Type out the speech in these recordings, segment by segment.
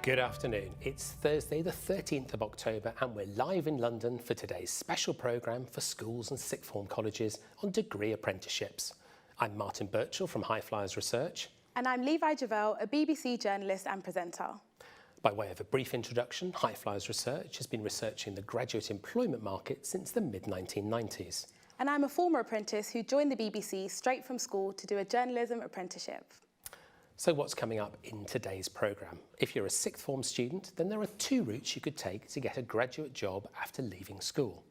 Good afternoon. It's Thursday the 13th of October and we're live in London for today's special programme for schools and sixth form colleges on degree apprenticeships. I'm Martin Birchall from High Flyers Research. And I'm Levi, Jouavel, a BBC journalist and presenter. By way of a brief introduction, High Flyers Research has been researching the graduate employment market since the mid-1990s. And I'm a former apprentice who joined the BBC straight from school to do a journalism apprenticeship. So what's coming up in today's programme? If you're a sixth form student, then there are two routes you could take to get a graduate job after leaving school.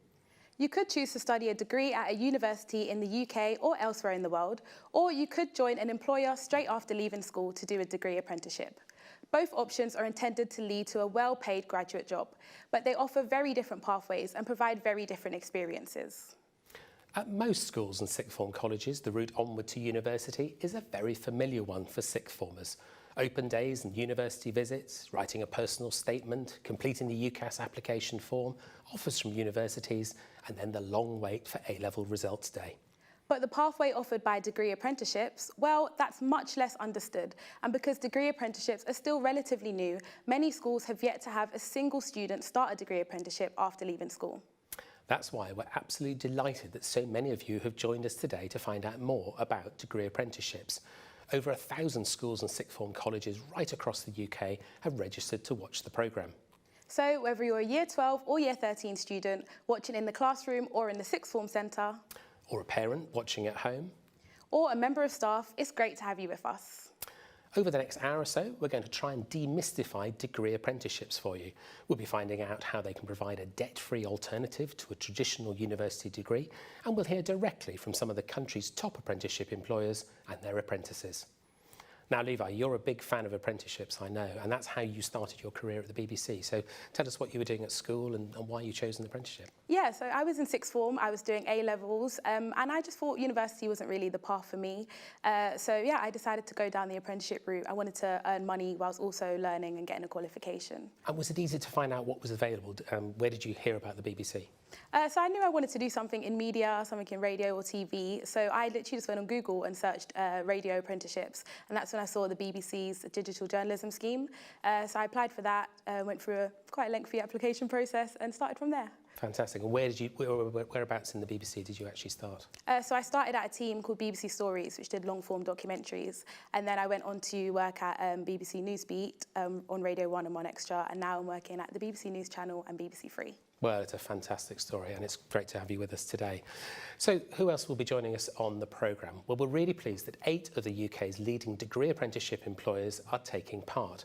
You could choose to study a degree at a university in the UK or elsewhere in the world, or you could join an employer straight after leaving school to do a degree apprenticeship. Both options are intended to lead to a well-paid graduate job, but they offer very different pathways and provide very different experiences. At most schools and sixth form colleges, the route onward to university is a very familiar one for sixth formers. Open days and university visits, writing a personal statement, completing the UCAS application form, offers from universities, and then the long wait for A-level results day. But the pathway offered by degree apprenticeships, well, that's much less understood. And because degree apprenticeships are still relatively new, many schools have yet to have a single student start a degree apprenticeship after leaving school. That's why we're absolutely delighted that so many of you have joined us today to find out more about degree apprenticeships. Over 1,000 schools and sixth form colleges right across the UK have registered to watch the programme. So whether you're a Year 12 or Year 13 student watching in the classroom or in the sixth form centre, or a parent watching at home, or a member of staff, it's great to have you with us. Over the next hour or so, we're going to try and demystify degree apprenticeships for you. We'll be finding out how they can provide a debt-free alternative to a traditional university degree, and we'll hear directly from some of the country's top apprenticeship employers and their apprentices. Now, Levi, you're a big fan of apprenticeships, I know, and that's how you started your career at the BBC. So tell us what you were doing at school and why you chose an apprenticeship. Yeah, so I was in sixth form, I was doing A-levels, and I just thought university wasn't really the path for me. So yeah, I decided to go down the apprenticeship route. I wanted to earn money whilst also learning and getting a qualification. And was it easy to find out what was available? Where did you hear about the BBC? So I knew I wanted to do something in media, something in radio or TV. So I literally just went on Google and searched radio apprenticeships. And that's when I saw the BBC's digital journalism scheme. So I applied for that, went through a quite lengthy application process and started from there. Fantastic. And whereabouts in the BBC did you actually start? So I started at a team called BBC Stories, which did long-form documentaries. And then I went on to work at BBC Newsbeat on Radio 1 and 1 Extra. And now I'm working at the BBC News Channel and BBC 3. Well, it's a fantastic story and it's great to have you with us today. So who else will be joining us on the programme? Well, we're really pleased that 8 of the UK's leading degree apprenticeship employers are taking part.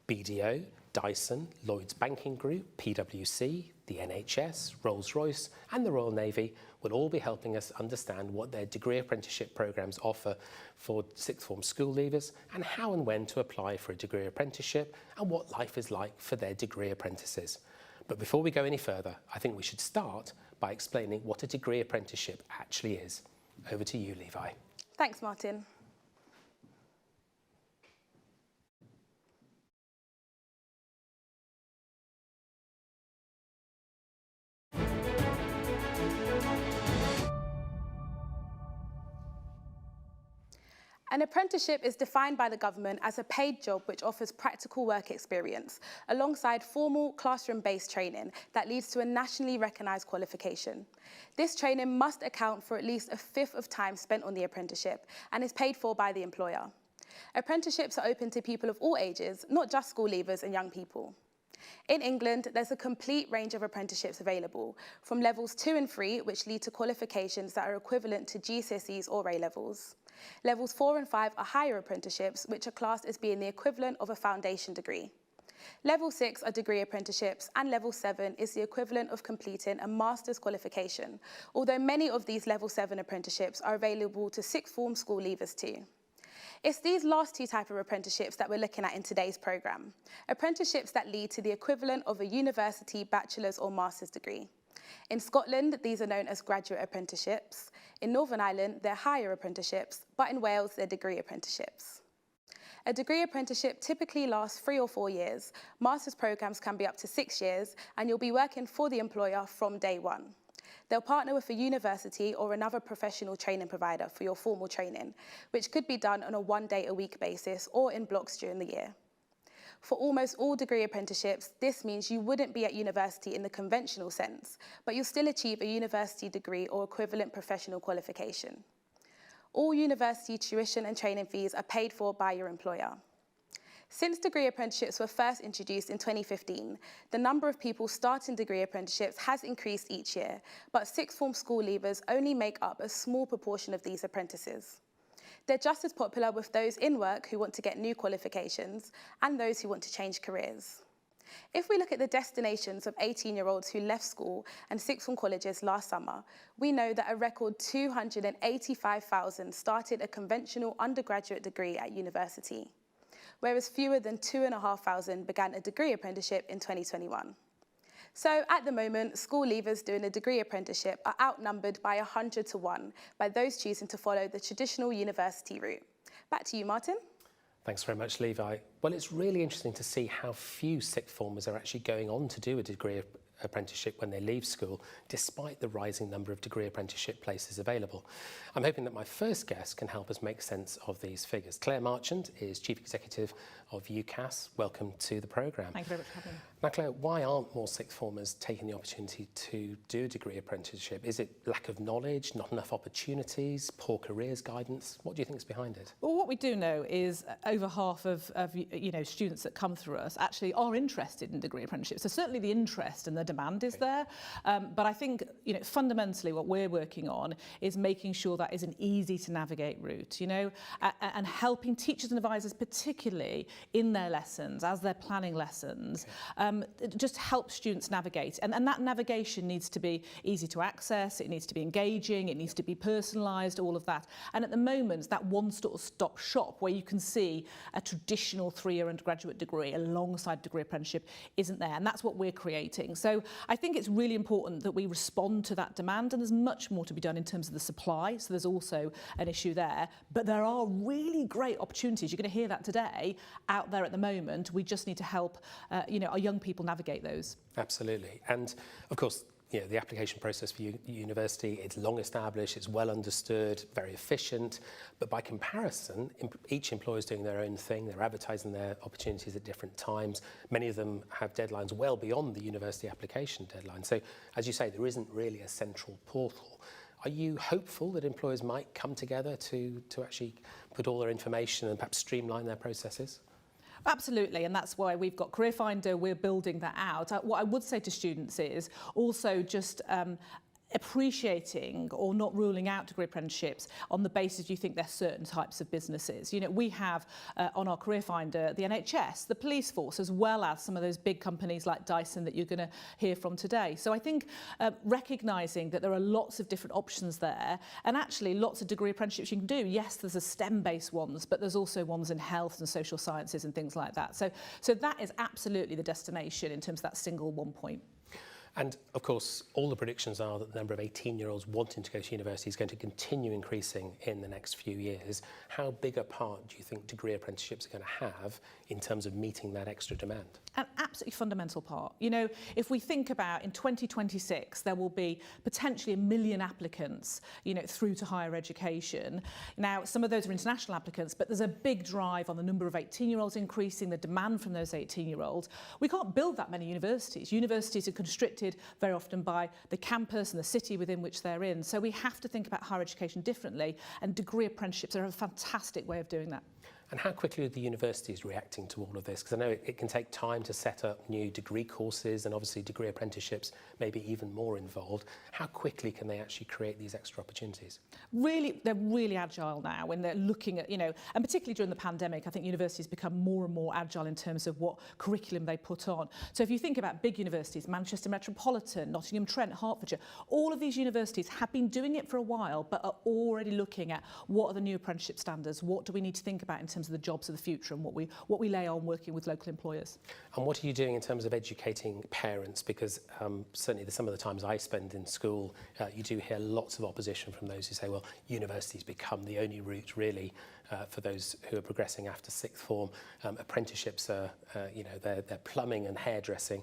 BDO, Dyson, Lloyds Banking Group, PwC, the NHS, Rolls-Royce and the Royal Navy will all be helping us understand what their degree apprenticeship programmes offer for sixth form school leavers and how and when to apply for a degree apprenticeship and what life is like for their degree apprentices. But before we go any further, I think we should start by explaining what a degree apprenticeship actually is. Over to you, Levi. Thanks, Martin. An apprenticeship is defined by the government as a paid job which offers practical work experience alongside formal classroom-based training that leads to a nationally recognised qualification. This training must account for at least a fifth of time spent on the apprenticeship and is paid for by the employer. Apprenticeships are open to people of all ages, not just school leavers and young people. In England, there's a complete range of apprenticeships available, from levels 2 and 3, which lead to qualifications that are equivalent to GCSEs or A-levels. Levels 4 and 5 are higher apprenticeships, which are classed as being the equivalent of a foundation degree. Level 6 are degree apprenticeships, and Level 7 is the equivalent of completing a master's qualification, although many of these Level 7 apprenticeships are available to sixth form school leavers too. It's these last two types of apprenticeships that we're looking at in today's programme. Apprenticeships that lead to the equivalent of a university bachelor's or master's degree. In Scotland, these are known as graduate apprenticeships. In Northern Ireland, they're higher apprenticeships, but in Wales, they're degree apprenticeships. A degree apprenticeship typically lasts 3 or 4 years. Master's programmes can be up to 6 years, and you'll be working for the employer from day one. They'll partner with a university or another professional training provider for your formal training, which could be done on a 1-day-a-week basis or in blocks during the year. For almost all degree apprenticeships, this means you wouldn't be at university in the conventional sense, but you'll still achieve a university degree or equivalent professional qualification. All university tuition and training fees are paid for by your employer. Since degree apprenticeships were first introduced in 2015, the number of people starting degree apprenticeships has increased each year, but sixth form school leavers only make up a small proportion of these apprentices. They're just as popular with those in work who want to get new qualifications and those who want to change careers. If we look at the destinations of 18-year-olds who left school and sixth form colleges last summer, we know that a record 285,000 started a conventional undergraduate degree at university, whereas fewer than 2,500 began a degree apprenticeship in 2021. So at the moment, school leavers doing a degree apprenticeship are outnumbered by 100 to 1 by those choosing to follow the traditional university route. Back to you, Martin. Thanks very much, Levi. Well, it's really interesting to see how few sixth formers are actually going on to do a degree apprenticeship when they leave school, despite the rising number of degree apprenticeship places available. I'm hoping that my first guest can help us make sense of these figures. Clare Marchant is Chief Executive of UCAS. Welcome to the programme. Thank you very much for having me. Now, Clare, why aren't more sixth formers taking the opportunity to do a degree apprenticeship? Is it lack of knowledge, not enough opportunities, poor careers guidance? What do you think is behind it? Well, what we do know is over half of students that come through us actually are interested in degree apprenticeships. So certainly the interest and the demand is there. But I think fundamentally what we're working on is making sure that is an easy to navigate route, and helping teachers and advisors particularly in their lessons, as they're planning lessons, just help students navigate. And that navigation needs to be easy to access, it needs to be engaging, it needs to be personalised, all of that. And at the moment, that one-stop shop where you can see a traditional three-year undergraduate degree alongside degree apprenticeship isn't there. And that's what we're creating. So I think it's really important that we respond to that demand, and there's much more to be done in terms of the supply. So there's also an issue there. But there are really great opportunities. You're going to hear that today out there at the moment. We just need to help our young people navigate those. Absolutely. And of course, the application process for university, it's long established, it's well understood, very efficient, but by comparison, each employer is doing their own thing. They're advertising their opportunities at different times. Many of them have deadlines well beyond the university application deadline. So, as you say, there isn't really a central portal. Are you hopeful that employers might come together to actually put all their information and perhaps streamline their processes? Absolutely, and that's why we've got Career Finder, we're building that out. What I would say to students is also just appreciating or not ruling out degree apprenticeships on the basis you think they're certain types of businesses. We have on our Career Finder the NHS, the police force, as well as some of those big companies like Dyson that you're going to hear from today. So I think recognising that there are lots of different options there, and actually lots of degree apprenticeships you can do. Yes, there's a STEM-based ones, but there's also ones in health and social sciences and things like that. So that is absolutely the destination in terms of that single 1 point. And of course, all the predictions are that the number of 18-year-olds wanting to go to university is going to continue increasing in the next few years. How big a part do you think degree apprenticeships are going to have in terms of meeting that extra demand? An absolutely fundamental part. If we think about in 2026, there will be potentially 1 million applicants, through to higher education. Now, some of those are international applicants, but there's a big drive on the number of 18-year-olds increasing, the demand from those 18-year-olds. We can't build that many universities. Universities are constricted very often by the campus and the city within which they're in. So we have to think about higher education differently, and degree apprenticeships are a fantastic way of doing that. And how quickly are the universities reacting to all of this? Because I know it can take time to set up new degree courses, and obviously degree apprenticeships may be even more involved. How quickly can they actually create these extra opportunities? They're really agile now when they're looking at, and particularly during the pandemic, I think universities become more and more agile in terms of what curriculum they put on. So if you think about big universities, Manchester Metropolitan, Nottingham Trent, Hertfordshire, all of these universities have been doing it for a while, but are already looking at what are the new apprenticeship standards, what do we need to think about in terms of the jobs of the future, and what we lay on working with local employers. And what are you doing in terms of educating parents? Because certainly some of the times I spend in school, you do hear lots of opposition from those who say, well, universities become the only route really for those who are progressing after sixth form. Apprenticeships are, they're plumbing and hairdressing.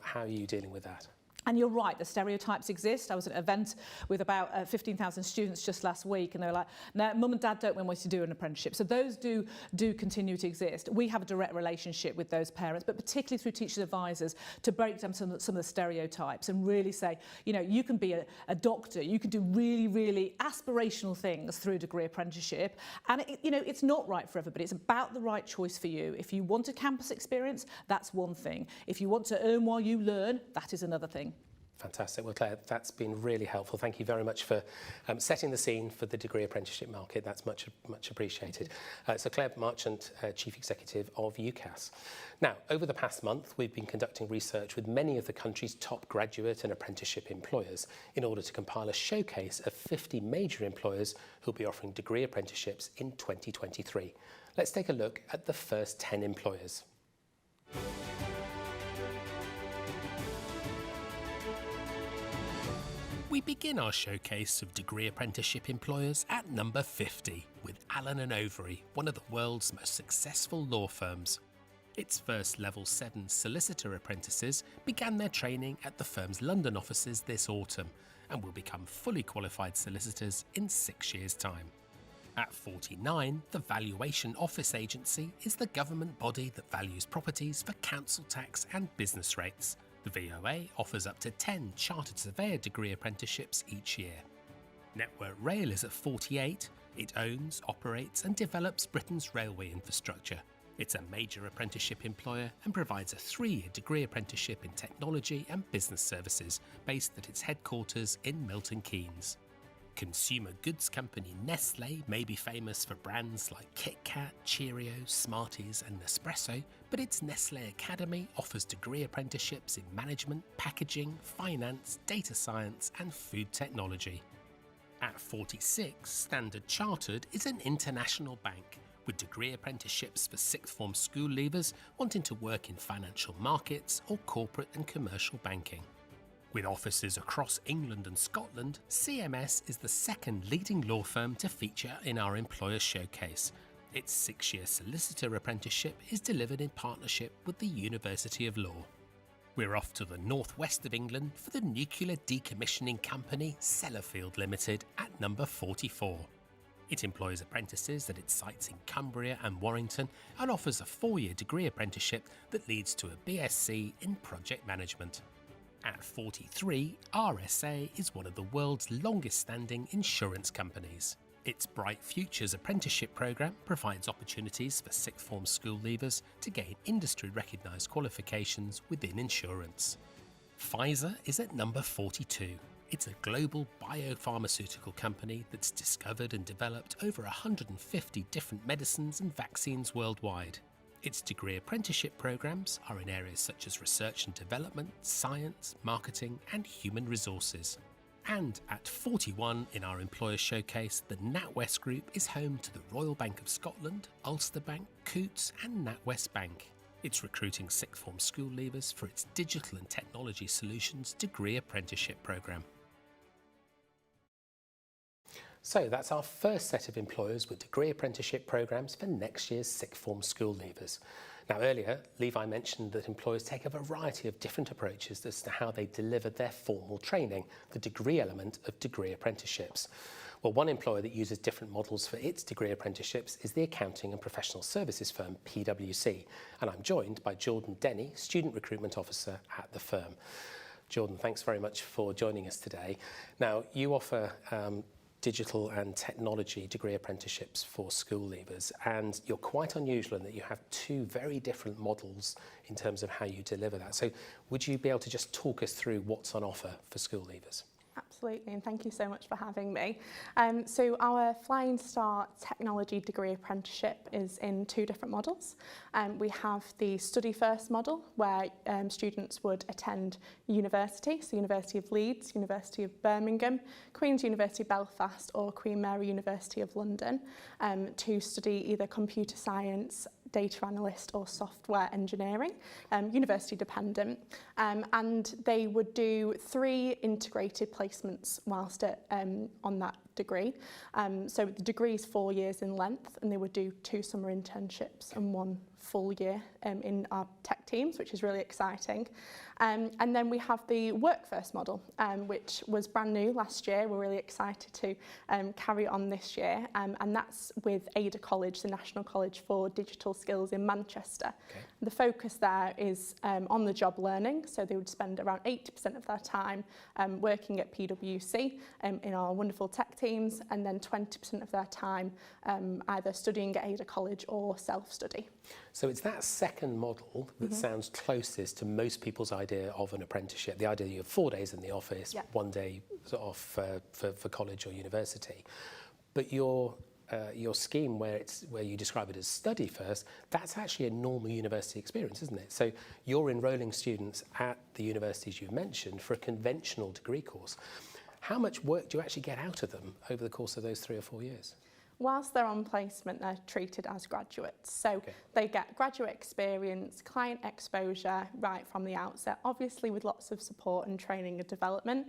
How are you dealing with that? And you're right, the stereotypes exist. I was at an event with about 15,000 students just last week, and they were like, no, mum and dad don't want me to do an apprenticeship. So those do continue to exist. We have a direct relationship with those parents, but particularly through teachers advisors, to break down some of the stereotypes and really say, you know, you can be a doctor, you can do really, really aspirational things through a degree apprenticeship. And, you know, it's not right for everybody. It's about the right choice for you. If you want a campus experience, that's one thing. If you want to earn while you learn, that is another thing. Fantastic. Well, Claire, that's been really helpful. Thank you very much for setting the scene for the degree apprenticeship market. That's much appreciated. So Clare Marchant, Chief Executive of UCAS. Now, over the past month, we've been conducting research with many of the country's top graduate and apprenticeship employers in order to compile a showcase of 50 major employers who'll be offering degree apprenticeships in 2023. Let's take a look at the first 10 employers. We begin our showcase of degree apprenticeship employers at number 50 with Allen & Overy, one of the world's most successful law firms. Its first Level 7 solicitor apprentices began their training at the firm's London offices this autumn and will become fully qualified solicitors in 6 years' time. At 49, the Valuation Office Agency is the government body that values properties for council tax and business rates. The VOA offers up to 10 chartered surveyor degree apprenticeships each year. Network Rail is at 48. It owns, operates and develops Britain's railway infrastructure. It's a major apprenticeship employer and provides a 3-year degree apprenticeship in technology and business services based at its headquarters in Milton Keynes. Consumer goods company Nestlé may be famous for brands like Kit Kat, Cheerios, Smarties and Nespresso, but its Nestlé Academy offers degree apprenticeships in management, packaging, finance, data science and food technology. At 46, Standard Chartered is an international bank with degree apprenticeships for sixth form school leavers wanting to work in financial markets or corporate and commercial banking. With offices across England and Scotland, CMS is the second leading law firm to feature in our employer showcase. Its 6-year solicitor apprenticeship is delivered in partnership with the University of Law. We're off to the northwest of England for the nuclear decommissioning company Sellafield Limited at number 44. It employs apprentices at its sites in Cumbria and Warrington and offers a 4-year degree apprenticeship that leads to a BSc in project management. At 43, RSA is one of the world's longest-standing insurance companies. Its Bright Futures apprenticeship programme provides opportunities for sixth form school leavers to gain industry-recognised qualifications within insurance. Pfizer is at number 42. It's a global biopharmaceutical company that's discovered and developed over 150 different medicines and vaccines worldwide. Its degree apprenticeship programmes are in areas such as research and development, science, marketing and human resources. And at 41 in our employer showcase, the NatWest Group is home to the Royal Bank of Scotland, Ulster Bank, Coutts and NatWest Bank. It's recruiting sixth form school leavers for its Digital and Technology Solutions degree apprenticeship programme. So that's our first set of employers with degree apprenticeship programmes for next year's sixth form school leavers. Now earlier, Levi mentioned that employers take a variety of different approaches as to how they deliver their formal training, the degree element of degree apprenticeships. Well, one employer that uses different models for its degree apprenticeships is the accounting and professional services firm PwC. And I'm joined by Jordan Denny, Student Recruitment Officer at the firm. Jordan, thanks very much for joining us today. Now, you offer digital and technology degree apprenticeships for school leavers, and you're quite unusual in that you have two very different models in terms of how you deliver that. So would you be able to just talk us through what's on offer for school leavers? Absolutely, and thank you so much for having me. So our Flying Start Technology Degree Apprenticeship is in two different models. We have the Study First model, where students would attend university, so University of Leeds, University of Birmingham, Queen's University Belfast or Queen Mary University of London, to study either computer science, data analyst or software engineering, university dependent, and they would do 3 integrated placements whilst on that degree. So the degree is 4 years in length, and they would do 2 summer internships and 1 full year in our tech teams, which is really exciting. And then we have the Work First model, which was brand new last year. We're really excited to carry on this year, and that's with Ada College, the National College for Digital Skills in Manchester. Okay. The focus there is on the job learning, so they would spend around 80% of their time working at PwC in our wonderful tech teams, and then 20% of their time either studying at Ada College or self-study. So it's that second model that sounds closest to most people's idea of an apprenticeship, the idea that you have 4 days in the office, 1 day sort of for college or university. But your scheme where you describe it as study first, that's actually a normal university experience, isn't it? So you're enrolling students at the universities you've mentioned for a conventional degree course. How much work do you actually get out of them over the course of those 3 or 4 years? Whilst they're on placement, they're treated as graduates. So they get graduate experience, client exposure right from the outset, obviously with lots of support and training and development.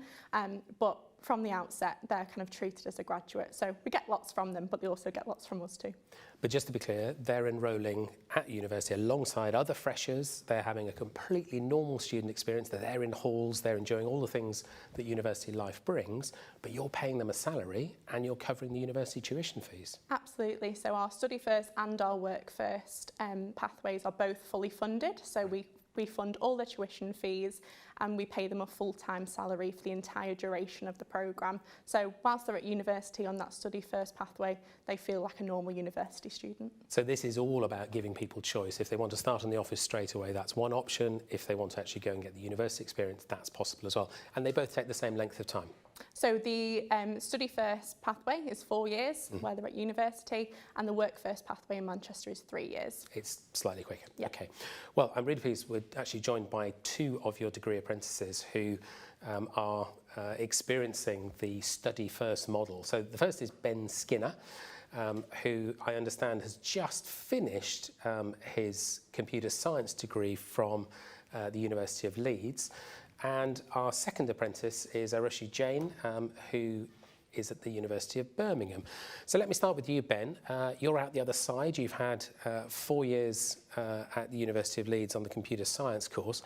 But from the outset, they're kind of treated as a graduate. So we get lots from them, but they also get lots from us too. But just to be clear, they're enrolling at university alongside other freshers. They're having a completely normal student experience. They're there in halls. They're enjoying all the things that university life brings. But you're paying them a salary and you're covering the university tuition fees. Absolutely. So our Study First and our Work First pathways are both fully funded. So we fund all their tuition fees and we pay them a full-time salary for the entire duration of the programme. So whilst they're at university on that Study First pathway, they feel like a normal university student. So this is all about giving people choice. If they want to start in the office straight away, that's one option. If they want to actually go and get the university experience, that's possible as well. And they both take the same length of time. So the Study First pathway is 4 years, where they're at university, and the Work First pathway in Manchester is 3 years. It's slightly quicker. Yeah. Okay. Well, I'm really pleased we're actually joined by 2 of your degree apprentices who are experiencing the Study First model. So the first is Ben Skinner, who I understand has just finished his computer science degree from the University of Leeds. And our second apprentice is Arushi Jain, who is at the University of Birmingham. So let me start with you, Ben. You're out the other side. You've had 4 years at the University of Leeds on the computer science course.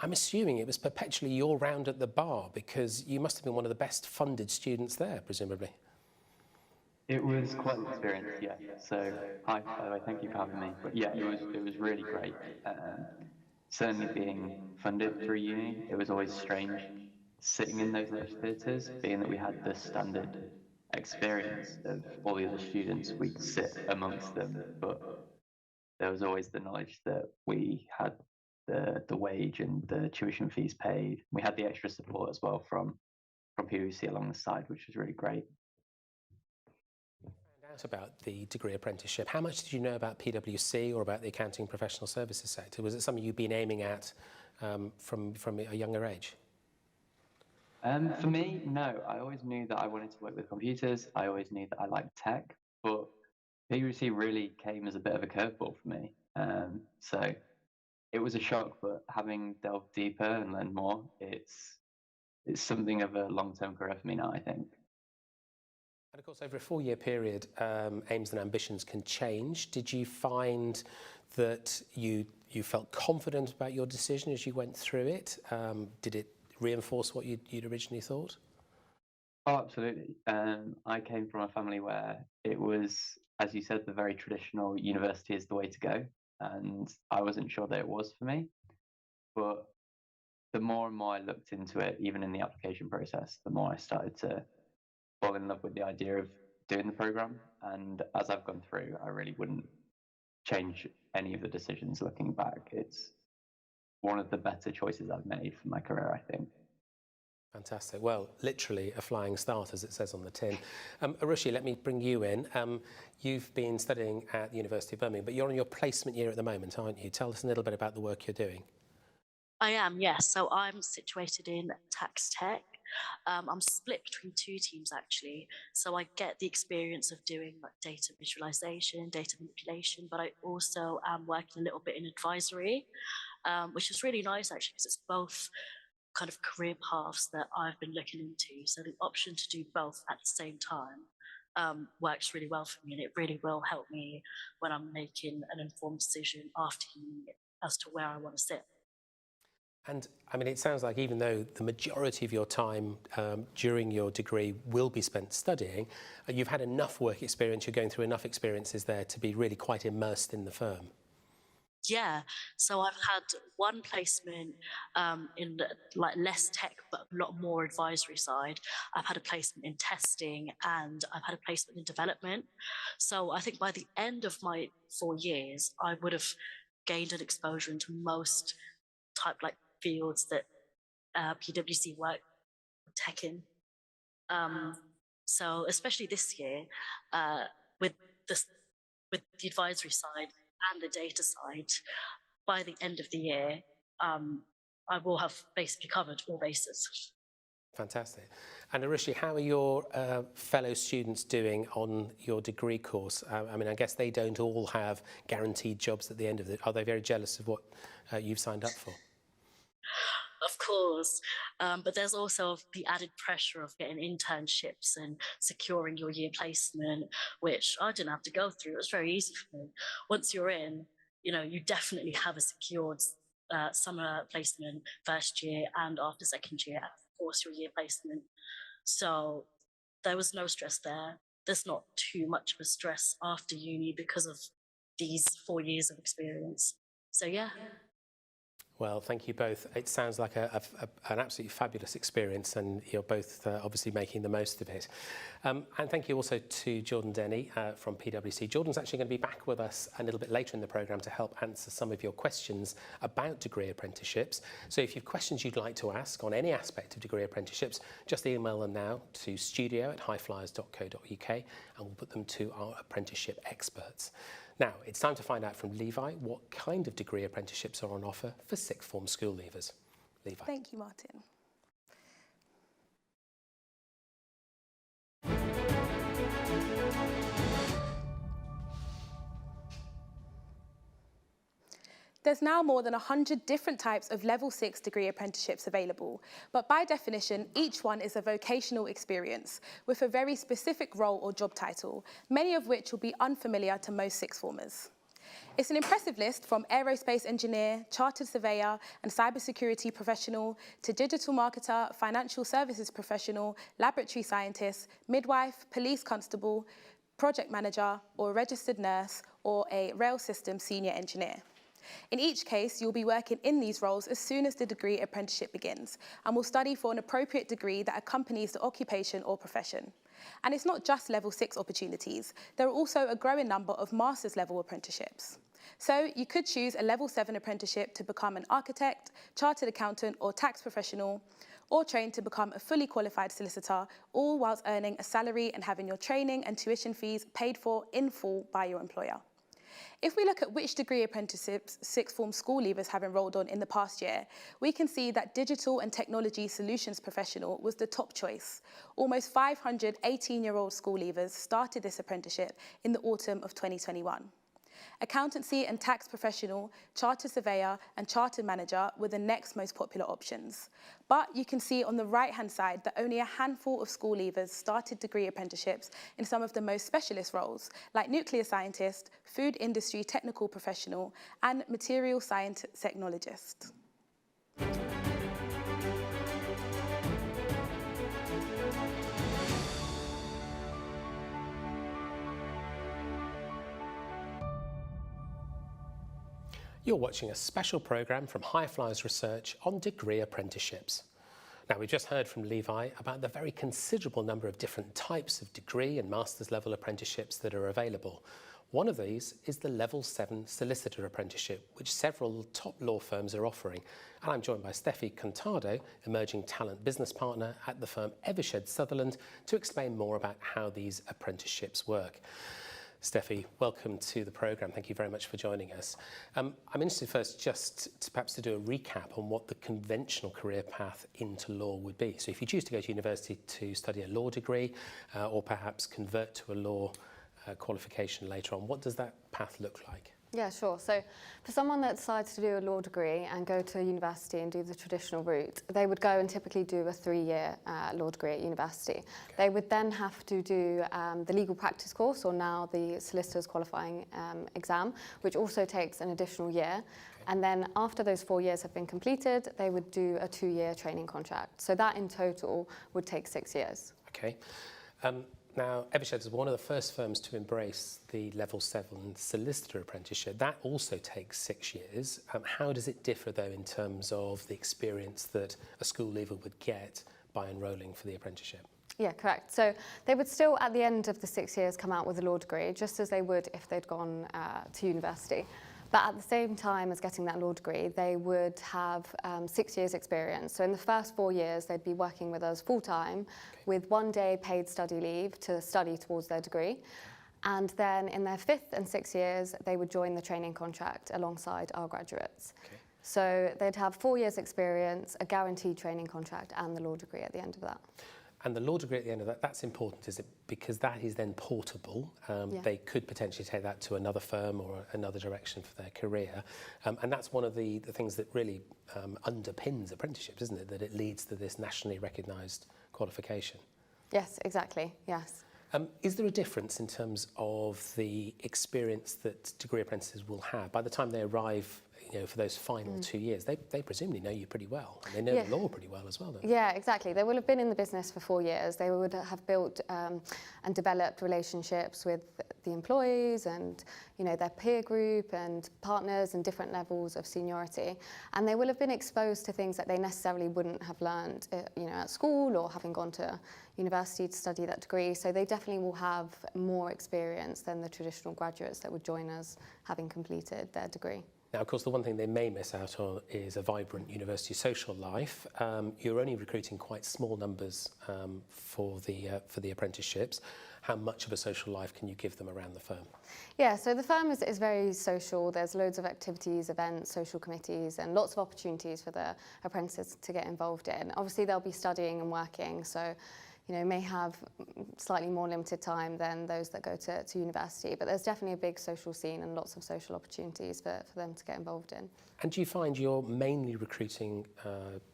I'm assuming it was perpetually your round at the bar because you must have been one of the best funded students there, presumably. It was quite an experience, yeah. So, hi, by the way, thank you for having me. But yeah, it was really great. Certainly being funded through uni, it was always strange sitting in those lecture theatres, being that we had the standard experience of all the other students, we'd sit amongst them, but there was always the knowledge that we had the wage and the tuition fees paid. We had the extra support as well from PwC along the side, which was really great. About the degree apprenticeship, how much did you know about PwC or about the accounting professional services sector? Was it something you've been aiming at from a younger age? For me, no. I always knew that I wanted to work with computers. I always knew that I liked tech, but PwC really came as a bit of a curveball for me. So it was a shock, but having delved deeper and learned more, it's something of a long-term career for me now, I think. And of course, over a 4-year period, aims and ambitions can change. Did you find that you felt confident about your decision as you went through it? Did it reinforce what you'd originally thought? Oh, absolutely. I came from a family where it was, as you said, the very traditional university is the way to go. And I wasn't sure that it was for me. But the more and more I looked into it, even in the application process, the more I started to fall in love with the idea of doing the program. And as I've gone through, I really wouldn't change any of the decisions looking back. It's one of the better choices I've made for my career, I think. Fantastic. Well, literally a flying start, as it says on the tin. Arushi, let me bring you in. You've been studying at the University of Birmingham, but you're on your placement year at the moment, aren't you? Tell us a little bit about the work you're doing. I am, yes. So I'm situated in tax tech. I'm split between 2 teams, actually. So I get the experience of doing like data visualization, data manipulation, but I also am working a little bit in advisory, which is really nice, actually, because it's both kind of career paths that I've been looking into. So the option to do both at the same time works really well for me, and it really will help me when I'm making an informed decision after uni as to where I want to sit. And I mean, it sounds like even though the majority of your time during your degree will be spent studying, you've had enough work experience, you're going through enough experiences there to be really quite immersed in the firm. Yeah, so I've had one placement in like less tech, but a lot more advisory side. I've had a placement in testing, and I've had a placement in development. So I think by the end of my 4 years, I would have gained an exposure into most type like fields that PwC work tech in. So especially this year, with this with the advisory side and the data side, by the end of the year, I will have basically covered all bases. Fantastic. And Arushi, how are your fellow students doing on your degree course? I mean, I guess they don't all have guaranteed jobs at the end of it. Are they very jealous of what you've signed up for? Of course, but there's also the added pressure of getting internships and securing your year placement, which I didn't have to go through. It was very easy for me. Once you're in, you know, you definitely have a secured summer placement first year, and after second year, of course, your year placement. So there was no stress there. There's not too much of a stress after uni because of these 4 years of experience. So yeah. Well, thank you both. It sounds like an absolutely fabulous experience, and you're both obviously making the most of it. And thank you also to Jordan Denny from PwC. Jordan's actually going to be back with us a little bit later in the programme to help answer some of your questions about degree apprenticeships. So if you have questions you'd like to ask on any aspect of degree apprenticeships, just email them now to studio@highflyers.co.uk, and we'll put them to our apprenticeship experts. Now, it's time to find out from Levi what kind of degree apprenticeships are on offer for sixth form school leavers. Levi. Thank you, Martin. There's now more than 100 different types of level 6 degree apprenticeships available, but by definition, each one is a vocational experience with a very specific role or job title, many of which will be unfamiliar to most sixth formers. It's an impressive list from aerospace engineer, chartered surveyor and cybersecurity professional to digital marketer, financial services professional, laboratory scientist, midwife, police constable, project manager or a registered nurse or a rail system senior engineer. In each case, you'll be working in these roles as soon as the degree apprenticeship begins and will study for an appropriate degree that accompanies the occupation or profession. And it's not just level 6 opportunities. There are also a growing number of master's level apprenticeships. So you could choose a level 7 apprenticeship to become an architect, chartered accountant or tax professional, or train to become a fully qualified solicitor, all whilst earning a salary and having your training and tuition fees paid for in full by your employer. If we look at which degree apprenticeships sixth form school leavers have enrolled on in the past year, we can see that digital and technology solutions professional was the top choice. Almost 500 18-year-old school leavers started this apprenticeship in the autumn of 2021. Accountancy and tax professional, chartered surveyor and chartered manager were the next most popular options. But you can see on the right-hand side that only a handful of school leavers started degree apprenticeships in some of the most specialist roles, like nuclear scientist, food industry technical professional, and material science technologist. You're watching a special programme from Highflyers Research on degree apprenticeships. Now, we've just heard from Levi about the very considerable number of different types of degree and master's level apprenticeships that are available. One of these is the Level 7 Solicitor Apprenticeship, which several top law firms are offering. And I'm joined by Steffi Contado, Emerging Talent Business Partner at the firm Eversheds Sutherland, to explain more about how these apprenticeships work. Steffi, welcome to the programme. Thank you very much for joining us. I'm interested first just to perhaps to do a recap on what the conventional career path into law would be. So if you choose to go to university to study a law degree or perhaps convert to a law qualification later on, what does that path look like? Yeah, sure. So for someone that decides to do a law degree and go to university and do the traditional route, they would go and typically do a 3-year law degree at university. Okay. They would then have to do the legal practice course, or now the Solicitor's qualifying exam, which also takes an additional year. Okay. And then after those 4 years have been completed, they would do a 2-year training contract. So that in total would take 6 years. Okay. Now, Eversheds is one of the first firms to embrace the Level 7 Solicitor apprenticeship. That also takes 6 years. How does it differ, though, in terms of the experience that a school leaver would get by enrolling for the apprenticeship? Yeah, correct. So they would still, at the end of the 6 years, come out with a law degree, just as they would if they'd gone to university. But at the same time as getting that law degree, they would have 6 years experience. So in the first 4 years, they'd be working with us full-time, okay, with 1 day paid study leave to study towards their degree. And then in their 5th and 6th years, they would join the training contract alongside our graduates. Okay. So they'd have 4 years experience, a guaranteed training contract, and the law degree at the end of that. And the law degree at the end of that, that's important, is it? Because that is then portable. Yeah. They could potentially take that to another firm or another direction for their career. And that's one of the things that really underpins apprenticeships, isn't it? That it leads to this nationally recognised qualification. Yes, exactly, yes. Is there a difference in terms of the experience that degree apprentices will have by the time they arrive, you know, for those final 2 years? They presumably know you pretty well, and they know the law pretty well as well, don't they? Yeah, exactly. They will have been in the business for 4 years. They would have built and developed relationships with the employees and, you know, their peer group and partners and different levels of seniority. And they will have been exposed to things that they necessarily wouldn't have learned, you know, at school or having gone to university to study that degree. So they definitely will have more experience than the traditional graduates that would join us having completed their degree. Now, of course, the one thing they may miss out on is a vibrant university social life. You're only recruiting quite small numbers for the apprenticeships. How much of a social life can you give them around the firm? Yeah, so the firm is very social. There's loads of activities, events, social committees, and lots of opportunities for the apprentices to get involved in. Obviously, they'll be studying and working, so you know, may have slightly more limited time than those that go to university, but there's definitely a big social scene and lots of social opportunities for them to get involved in. And do you find you're mainly recruiting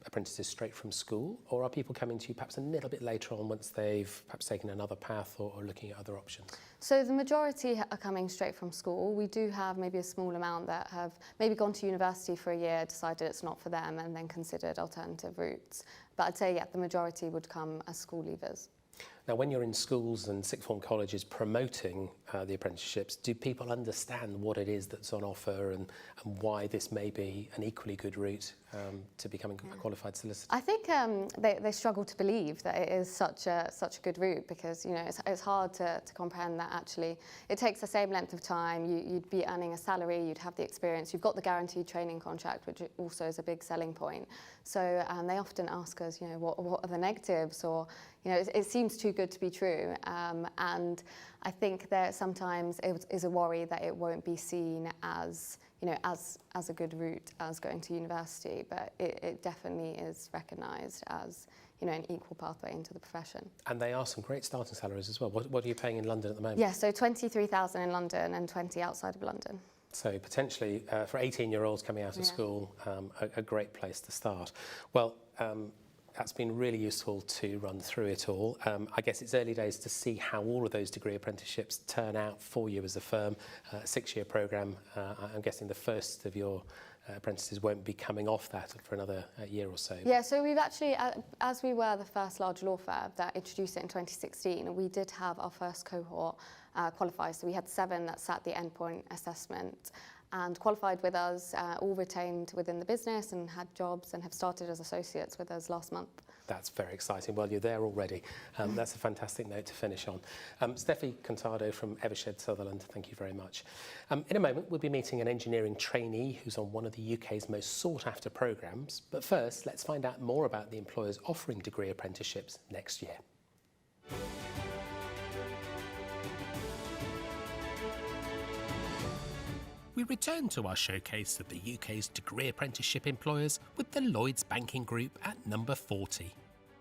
apprentices straight from school, or are people coming to you perhaps a little bit later on once they've perhaps taken another path or looking at other options? So the majority are coming straight from school. We do have maybe a small amount that have maybe gone to university for a year, decided it's not for them, and then considered alternative routes. But I'd say, yeah, the majority would come as school leavers. Now, when you're in schools and sixth form colleges promoting the apprenticeships, do people understand what it is that's on offer and why this may be an equally good route to becoming a qualified solicitor? I think they struggle to believe that it is such a good route, because you know it's hard to comprehend that actually it takes the same length of time. You'd be earning a salary, you'd have the experience, you've got the guaranteed training contract, which also is a big selling point. So they often ask us, you know, what are the negatives, or you know, it seems too good to be true, and I think there sometimes is a worry that it won't be seen as, you know, as a good route as going to university, but it definitely is recognised as, you know, an equal pathway into the profession. And they are some great starting salaries as well. What are you paying in London at the moment? Yeah, so 23,000 in London and 20 outside of London. So potentially for 18-year-olds coming out of school, a great place to start. Well, that's been really useful to run through it all. I guess it's early days to see how all of those degree apprenticeships turn out for you as a firm. A 6-year programme. I'm guessing the first of your apprentices won't be coming off that for another year or so. Yeah, so we've actually, as we were the first large law firm that introduced it in 2016, we did have our first cohort qualify. So we had 7 that sat the endpoint assessment and qualified with us, all retained within the business and had jobs and have started as associates with us last month. That's very exciting. Well, you're there already. That's a fantastic note to finish on. Steffi Contado from Eversheds Sutherland, thank you very much. In a moment, we'll be meeting an engineering trainee who's on one of the UK's most sought-after programmes. But first, let's find out more about the employers offering degree apprenticeships next year. We return to our showcase of the UK's degree apprenticeship employers with the Lloyds Banking Group at number 40.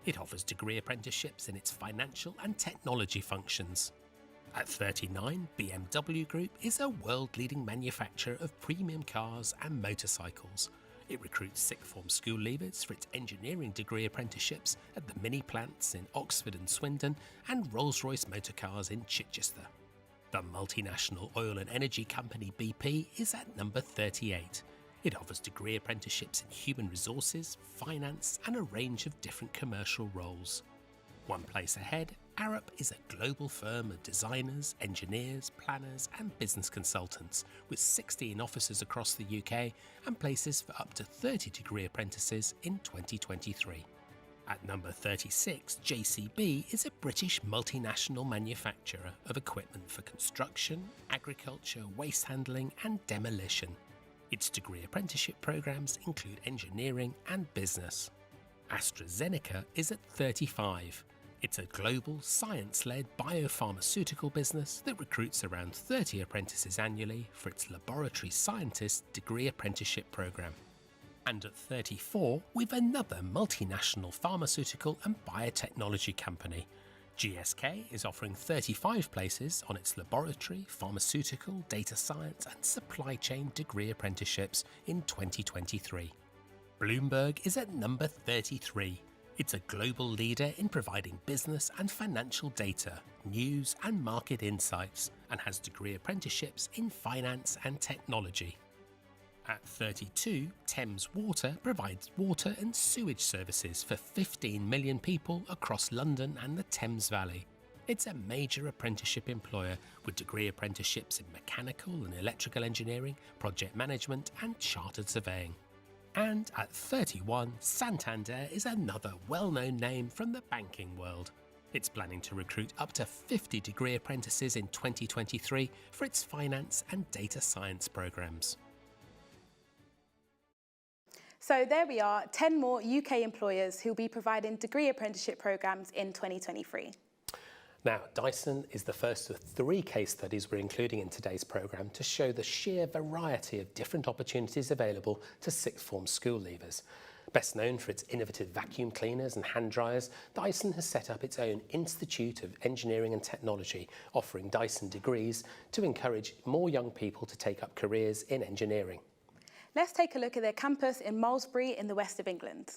It offers degree apprenticeships in its financial and technology functions. At 39, BMW Group is a world-leading manufacturer of premium cars and motorcycles. It recruits sixth form school leavers for its engineering degree apprenticeships at the mini plants in Oxford and Swindon and Rolls-Royce motor cars in Chichester. The multinational oil and energy company BP is at number 38. It offers degree apprenticeships in human resources, finance and a range of different commercial roles. One place ahead, Arup is a global firm of designers, engineers, planners and business consultants with 16 offices across the UK and places for up to 30 degree apprentices in 2023. At number 36, JCB is a British multinational manufacturer of equipment for construction, agriculture, waste handling and demolition. Its degree apprenticeship programmes include engineering and business. AstraZeneca is at 35. It's a global, science-led biopharmaceutical business that recruits around 30 apprentices annually for its laboratory scientist degree apprenticeship programme. And at 34, we've another multinational pharmaceutical and biotechnology company. GSK is offering 35 places on its laboratory, pharmaceutical, data science and supply chain degree apprenticeships in 2023. Bloomberg is at number 33. It's a global leader in providing business and financial data, news and market insights, and has degree apprenticeships in finance and technology. At 32, Thames Water provides water and sewage services for 15 million people across London and the Thames Valley. It's a major apprenticeship employer with degree apprenticeships in mechanical and electrical engineering, project management and chartered surveying. And at 31, Santander is another well-known name from the banking world. It's planning to recruit up to 50 degree apprentices in 2023 for its finance and data science programmes. So there we are, 10 more UK employers who will be providing degree apprenticeship programmes in 2023. Now, Dyson is the first of 3 case studies we're including in today's programme to show the sheer variety of different opportunities available to sixth form school leavers. Best known for its innovative vacuum cleaners and hand dryers, Dyson has set up its own Institute of Engineering and Technology, offering Dyson degrees to encourage more young people to take up careers in engineering. Let's take a look at their campus in Malmesbury in the west of England.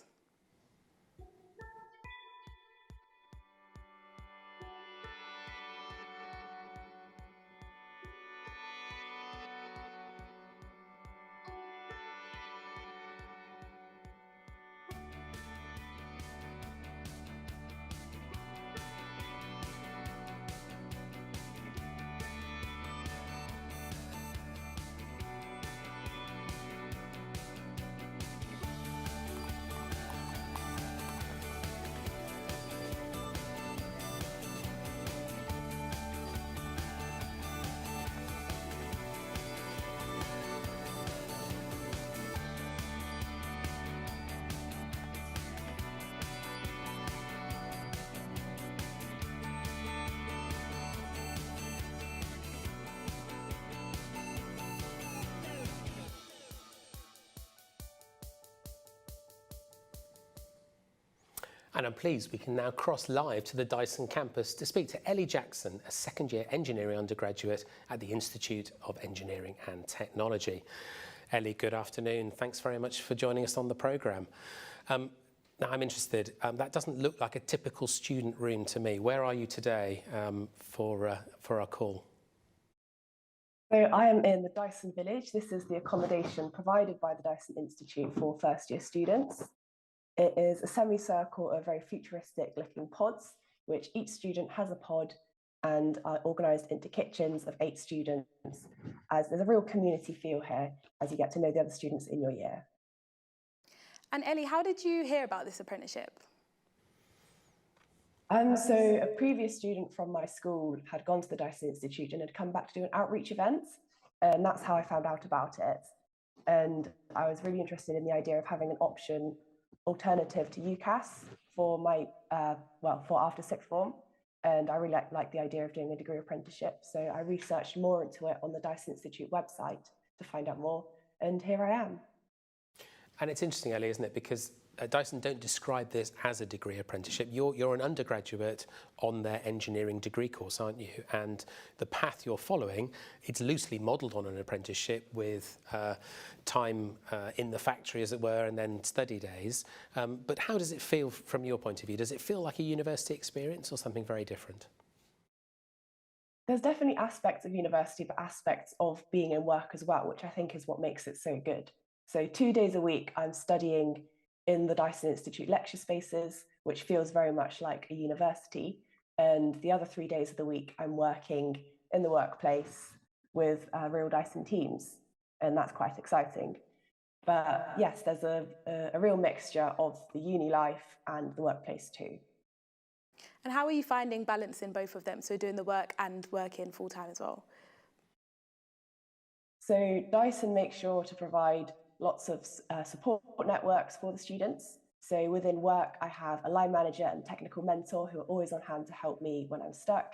And I'm pleased we can now cross live to the Dyson campus to speak to Ellie Jackson, a second-year engineering undergraduate at the Institute of Engineering and Technology. Ellie, good afternoon. Thanks very much for joining us on the programme. Now, I'm interested, that doesn't look like a typical student room to me. Where are you today for our call? So I am in the Dyson Village. This is the accommodation provided by the Dyson Institute for first-year students. It is a semicircle of very futuristic looking pods, which each student has a pod and are organised into kitchens of 8 students, as there's a real community feel here as you get to know the other students in your year. And Ellie, how did you hear about this apprenticeship? So a previous student from my school had gone to the Dyson Institute and had come back to do an outreach event, and that's how I found out about it. And I was really interested in the idea of having an option alternative to UCAS for my, for after sixth form. And I really like the idea of doing a degree apprenticeship. So I researched more into it on the Dyson Institute website to find out more. And here I am. And it's interesting, Ellie, isn't it? Because Dyson don't describe this as a degree apprenticeship. You're an undergraduate on their engineering degree course, aren't you? And the path you're following, it's loosely modelled on an apprenticeship with time in the factory, as it were, and then study days. But how does it feel from your point of view? Does it feel like a university experience or something very different? There's definitely aspects of university, but aspects of being in work as well, which I think is what makes it so good. So 2 days a week, I'm studying in the Dyson Institute lecture spaces, which feels very much like a university. And the other 3 days of the week, I'm working in the workplace with real Dyson teams. And that's quite exciting. But yes, there's a real mixture of the uni life and the workplace too. And how are you finding balancing both of them? So doing the work and working full time as well? So Dyson makes sure to provide lots of support networks for the students. So within work, I have a line manager and technical mentor who are always on hand to help me when I'm stuck.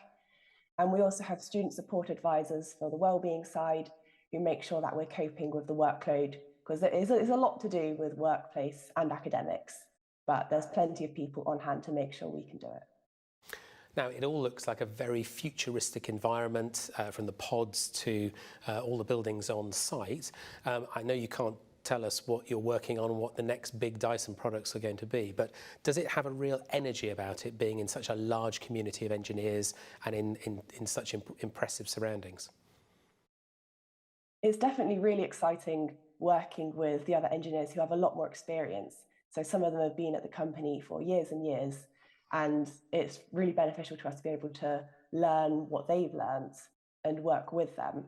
And we also have student support advisors for the wellbeing side who make sure that we're coping with the workload, because there's a lot to do with workplace and academics, but there's plenty of people on hand to make sure we can do it. Now, it all looks like a very futuristic environment, from the pods to all the buildings on site. I know you can't tell us what you're working on and what the next big Dyson products are going to be, but does it have a real energy about it, being in such a large community of engineers and in such impressive surroundings? It's definitely really exciting working with the other engineers who have a lot more experience. So some of them have been at the company for years and years, and it's really beneficial to us to be able to learn what they've learned and work with them.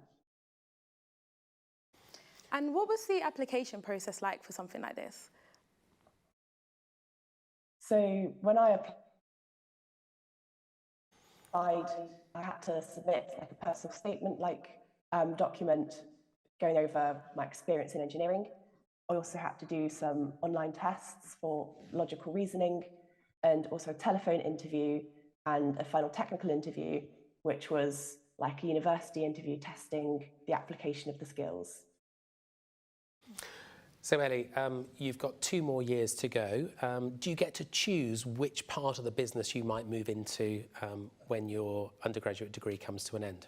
And what was the application process like for something like this? So when I applied, I had to submit like a personal statement, document going over my experience in engineering. I also had to do some online tests for logical reasoning, and also a telephone interview and a final technical interview, which was like a university interview testing the application of the skills. So Ellie, you've got 2 more years to go. Do you get to choose which part of the business you might move into when your undergraduate degree comes to an end?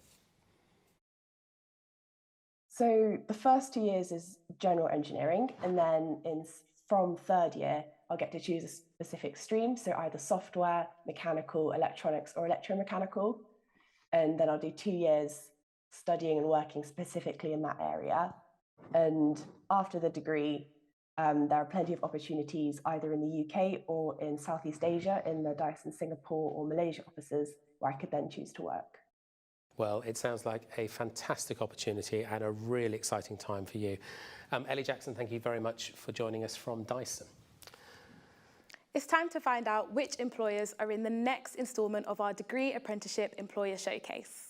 So the first 2 years is general engineering, and then from 3rd year, I'll get to choose a specific stream, so either software, mechanical, electronics, or electromechanical. And then I'll do 2 years studying and working specifically in that area. And after the degree, there are plenty of opportunities either in the UK or in Southeast Asia, in the Dyson Singapore or Malaysia offices, where I could then choose to work. Well, it sounds like a fantastic opportunity and a really exciting time for you. Ellie Jackson, thank you very much for joining us from Dyson. It's time to find out which employers are in the next instalment of our Degree Apprenticeship Employer Showcase.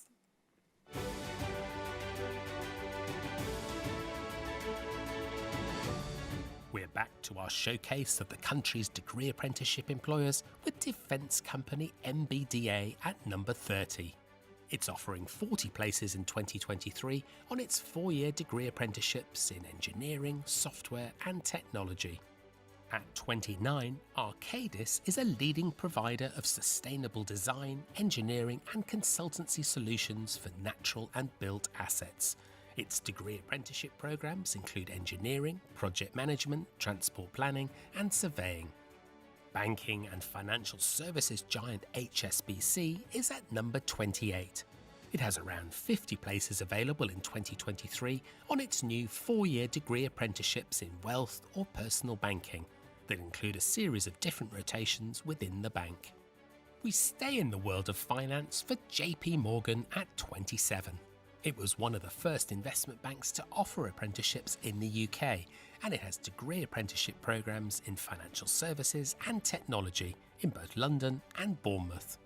We're back to our showcase of the country's degree apprenticeship employers with defence company MBDA at number 30. It's offering 40 places in 2023 on its 4-year degree apprenticeships in engineering, software and technology. At 29, Arcadis is a leading provider of sustainable design, engineering and consultancy solutions for natural and built assets. Its degree apprenticeship programmes include engineering, project management, transport planning and surveying. Banking and financial services giant HSBC is at number 28. It has around 50 places available in 2023 on its new 4-year degree apprenticeships in wealth or personal banking that include a series of different rotations within the bank. We stay in the world of finance for JP Morgan at 27. It was one of the first investment banks to offer apprenticeships in the UK, and it has degree apprenticeship programmes in financial services and technology in both London and Bournemouth.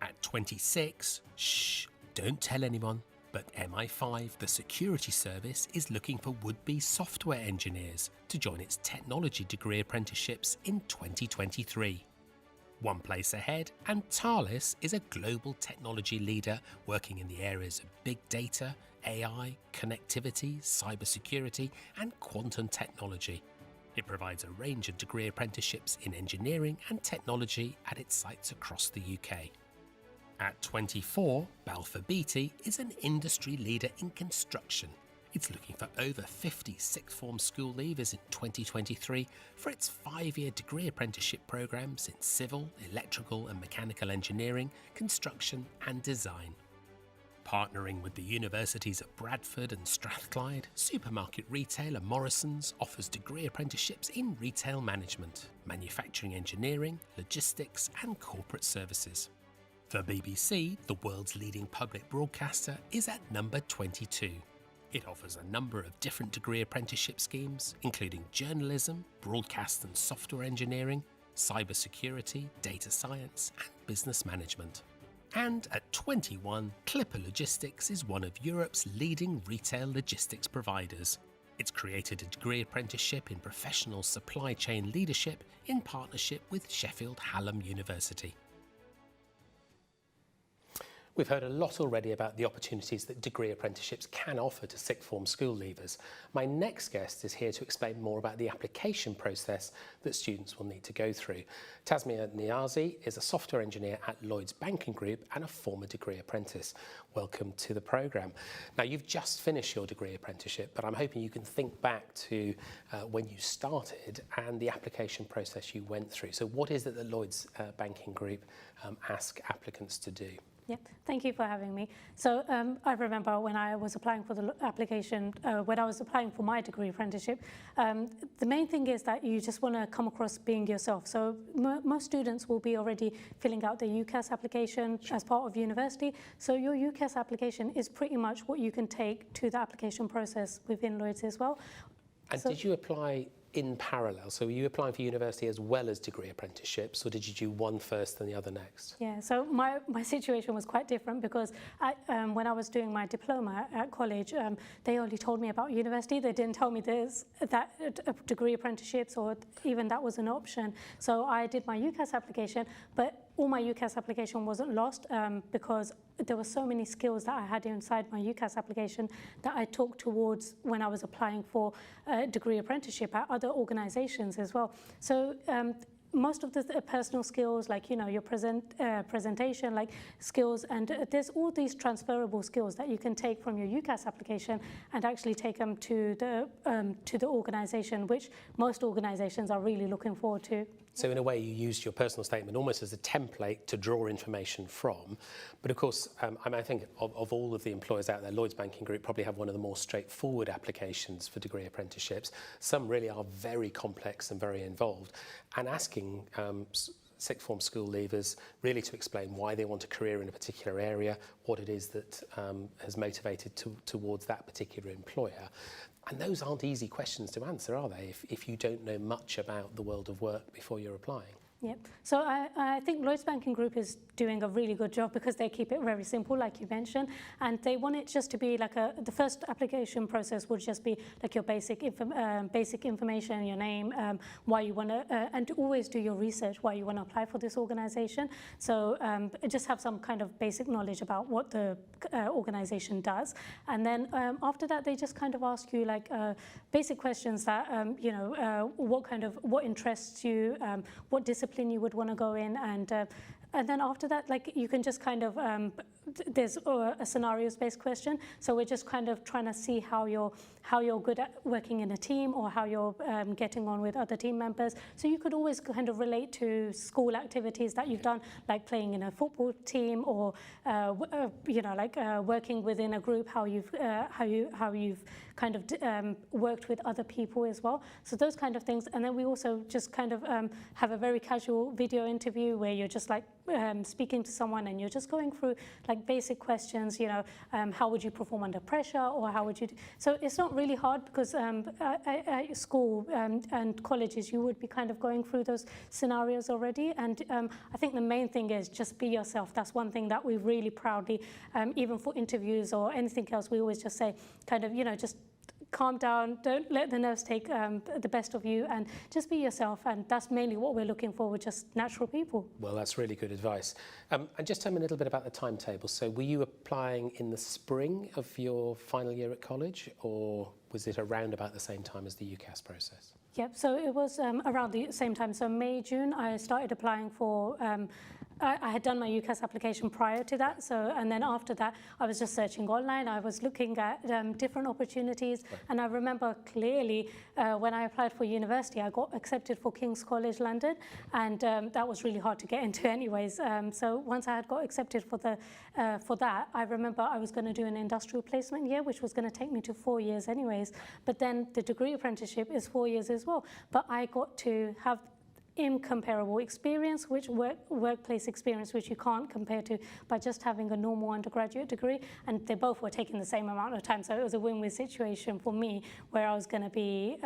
At 26, don't tell anyone, but MI5, the security service, is looking for would-be software engineers to join its technology degree apprenticeships in 2023. One place ahead, and Thales is a global technology leader working in the areas of big data, AI, connectivity, cybersecurity and quantum technology. It provides a range of degree apprenticeships in engineering and technology at its sites across the UK. At 24, Balfour Beatty is an industry leader in construction. It's looking for over 50 sixth form school leavers in 2023 for its 5-year degree apprenticeship programmes in civil, electrical and mechanical engineering, construction and design. Partnering with the universities of Bradford and Strathclyde, supermarket retailer Morrisons offers degree apprenticeships in retail management, manufacturing engineering, logistics and corporate services. The BBC, the world's leading public broadcaster, is at number 22. It offers a number of different degree apprenticeship schemes, including journalism, broadcast and software engineering, cybersecurity, data science and business management. And at 21, Clipper Logistics is one of Europe's leading retail logistics providers. It's created a degree apprenticeship in professional supply chain leadership in partnership with Sheffield Hallam University. We've heard a lot already about the opportunities that degree apprenticeships can offer to sixth form school leavers. My next guest is here to explain more about the application process that students will need to go through. Tasmia Niazi is a software engineer at Lloyds Banking Group and a former degree apprentice. Welcome to the programme. Now, you've just finished your degree apprenticeship, but I'm hoping you can think back to when you started and the application process you went through. So what is it that Lloyds Banking Group ask applicants to do? Yep, thank you for having me. So I remember when I was applying for the application, when I was applying for my degree apprenticeship, the main thing is that you just want to come across being yourself. So most students will be already filling out the UCAS application as part of university. So your UCAS application is pretty much what you can take to the application process within Lloyds as well. And did you apply in parallel? So were you applying for university as well as degree apprenticeships, or did you do one first and the other next? Yeah, so my situation was quite different because when I was doing my diploma at college, they only told me about university. They didn't tell me that degree apprenticeships or even that was an option. So I did my UCAS application, but all my UCAS application wasn't lost because there were so many skills that I had inside my UCAS application that I took towards when I was applying for a degree apprenticeship at other organizations as well. So most of the personal skills, like, you know, your presentation, like skills, and there's all these transferable skills that you can take from your UCAS application and actually take them to the organization, which most organizations are really looking forward to. So in a way, you used your personal statement almost as a template to draw information from. But of course, I think of all of the employers out there, Lloyds Banking Group probably have one of the more straightforward applications for degree apprenticeships. Some really are very complex and very involved. And asking sixth form school leavers really to explain why they want a career in a particular area, what it is that has motivated towards that particular employer. And those aren't easy questions to answer, are they, if you don't know much about the world of work before you're applying? Yep. So I think Lloyds Banking Group is doing a really good job because they keep it very simple, like you mentioned, and they want it just to be like the first application process would just be like your basic information, your name, why you want to, and to always do your research why you want to apply for this organization. So just have some kind of basic knowledge about what the organization does, and then after that they just kind of ask you like basic questions that you know, what interests you, what discipline you would want to go in, and then after that, like, you can just kind of there's a scenarios-based question. So we're just kind of trying to see how you're good at working in a team, or how you're getting on with other team members. So you could always kind of relate to school activities that you've done, like playing in a football team, or you know, like working within a group, how you've kind of worked with other people as well. So those kind of things. And then we also just kind of have a very casual video interview where you're just like speaking to someone and you're just going through like basic questions, you know, how would you perform under pressure, or how would you so it's not really hard because at school and colleges you would be kind of going through those scenarios already. And I think the main thing is just be yourself. That's one thing that we really proudly, even for interviews or anything else, we always just say kind of, you know, just calm down, don't let the nerves take the best of you, and just be yourself. And that's mainly what we're looking for with just natural people. Well, that's really good advice. And just tell me a little bit about the timetable. So were you applying in the spring of your final year at college, or was it around about the same time as the UCAS process? Yep, so it was around the same time. So May, June, I started applying for, I had done my UCAS application prior to that. So, and then after that, I was just searching online. I was looking at different opportunities. Right. And I remember clearly when I applied for university, I got accepted for King's College London. And that was really hard to get into anyways. So once I had got accepted for that, I remember I was going to do an industrial placement year, which was going to take me to 4 years anyways. But then the degree apprenticeship is 4 years as well. But I got to have incomparable experience, which workplace experience, which you can't compare to by just having a normal undergraduate degree. And they both were taking the same amount of time. So it was a win-win situation for me where I was going to be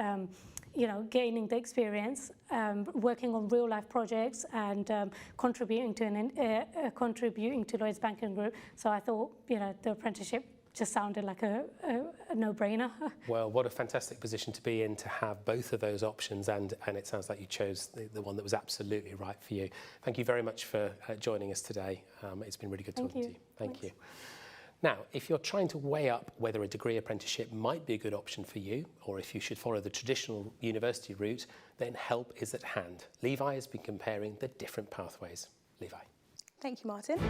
gaining the experience, working on real life projects and contributing to Lloyds Banking Group. So I thought, the apprenticeship just sounded like a no-brainer. Well, what a fantastic position to be in, to have both of those options, and it sounds like you chose the one that was absolutely right for you. Thank you very much for joining us today. It's been really good talking to you. Thank you. Now, if you're trying to weigh up whether a degree apprenticeship might be a good option for you, or if you should follow the traditional university route, then help is at hand. Levi has been comparing the different pathways. Levi. Thank you, Martin.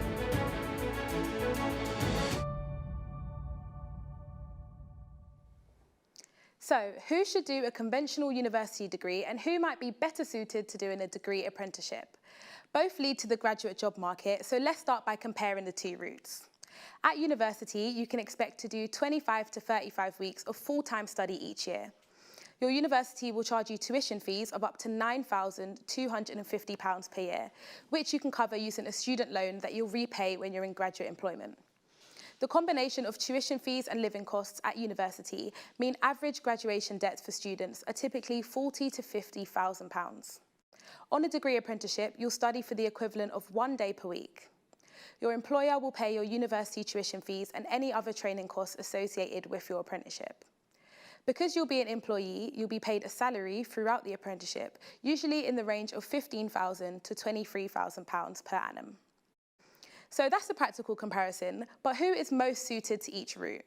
So, who should do a conventional university degree and who might be better suited to doing a degree apprenticeship? Both lead to the graduate job market, so let's start by comparing the two routes. At university, you can expect to do 25 to 35 weeks of full-time study each year. Your university will charge you tuition fees of up to £9,250 per year, which you can cover using a student loan that you'll repay when you're in graduate employment. The combination of tuition fees and living costs at university mean average graduation debts for students are typically £40,000 to £50,000. On a degree apprenticeship, you'll study for the equivalent of 1 day per week. Your employer will pay your university tuition fees and any other training costs associated with your apprenticeship. Because you'll be an employee, you'll be paid a salary throughout the apprenticeship, usually in the range of £15,000 to £23,000 per annum. So that's the practical comparison, but who is most suited to each route?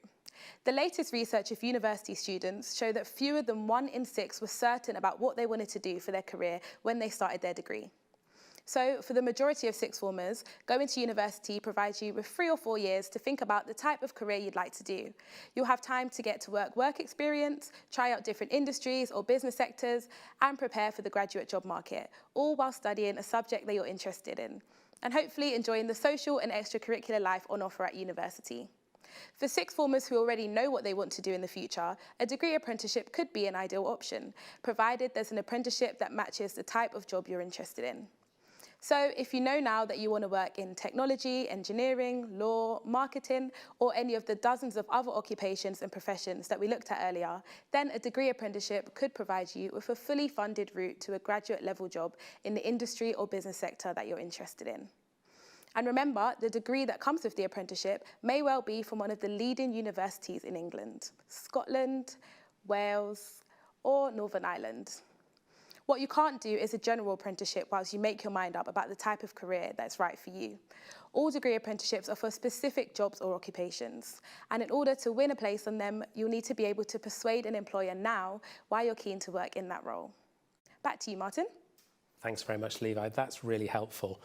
The latest research of university students show that fewer than 1 in 6 were certain about what they wanted to do for their career when they started their degree. So for the majority of sixth formers, going to university provides you with 3 or 4 years to think about the type of career you'd like to do. You'll have time to get to work experience, try out different industries or business sectors, and prepare for the graduate job market, all while studying a subject that you're interested in, and hopefully enjoying the social and extracurricular life on offer at university. For sixth formers who already know what they want to do in the future, a degree apprenticeship could be an ideal option, provided there's an apprenticeship that matches the type of job you're interested in. So if you know now that you want to work in technology, engineering, law, marketing, or any of the dozens of other occupations and professions that we looked at earlier, then a degree apprenticeship could provide you with a fully funded route to a graduate level job in the industry or business sector that you're interested in. And remember, the degree that comes with the apprenticeship may well be from one of the leading universities in England, Scotland, Wales, or Northern Ireland. What you can't do is a general apprenticeship whilst you make your mind up about the type of career that's right for you. All degree apprenticeships are for specific jobs or occupations, and in order to win a place on them, you'll need to be able to persuade an employer now why you're keen to work in that role. Back to you, Martin. Thanks very much, Levi. That's really helpful.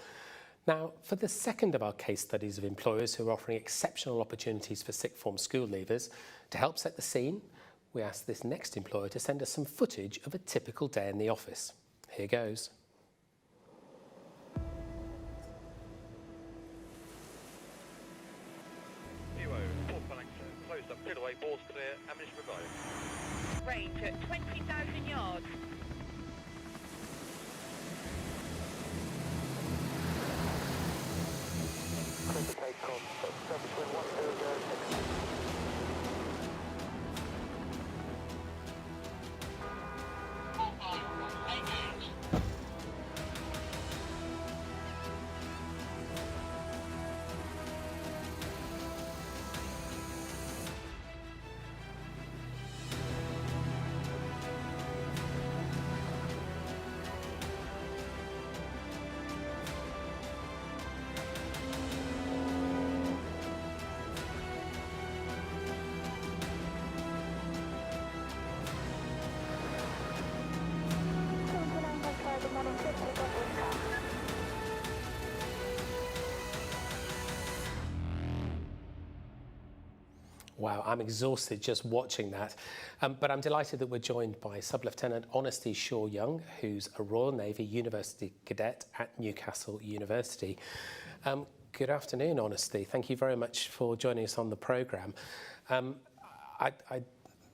Now, for the second of our case studies of employers who are offering exceptional opportunities for sixth form school leavers, to help set the scene, we asked this next employer to send us some footage of a typical day in the office. Here goes. Closed up, cleared away, balls clear, ammunition provided. Range at 20,000 yards. Critical cost, establishment 1006. Wow, I'm exhausted just watching that. But I'm delighted that we're joined by Sub-Lieutenant Honesty Shaw-Young, who's a Royal Navy University cadet at Newcastle University. Good afternoon, Honesty. Thank you very much for joining us on the programme. I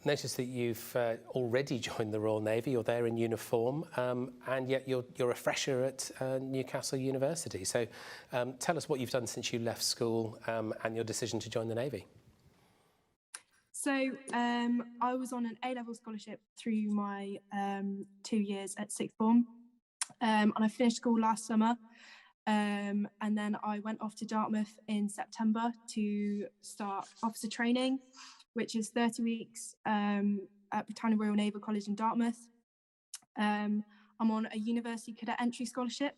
noticed that you've already joined the Royal Navy. You're there in uniform, and yet you're a fresher at Newcastle University. So tell us what you've done since you left school and your decision to join the Navy. So I was on an A-level scholarship through my 2 years at sixth form, and I finished school last summer. And then I went off to Dartmouth in September to start officer training, which is 30 weeks at Britannia Royal Naval College in Dartmouth. I'm on a university cadet entry scholarship.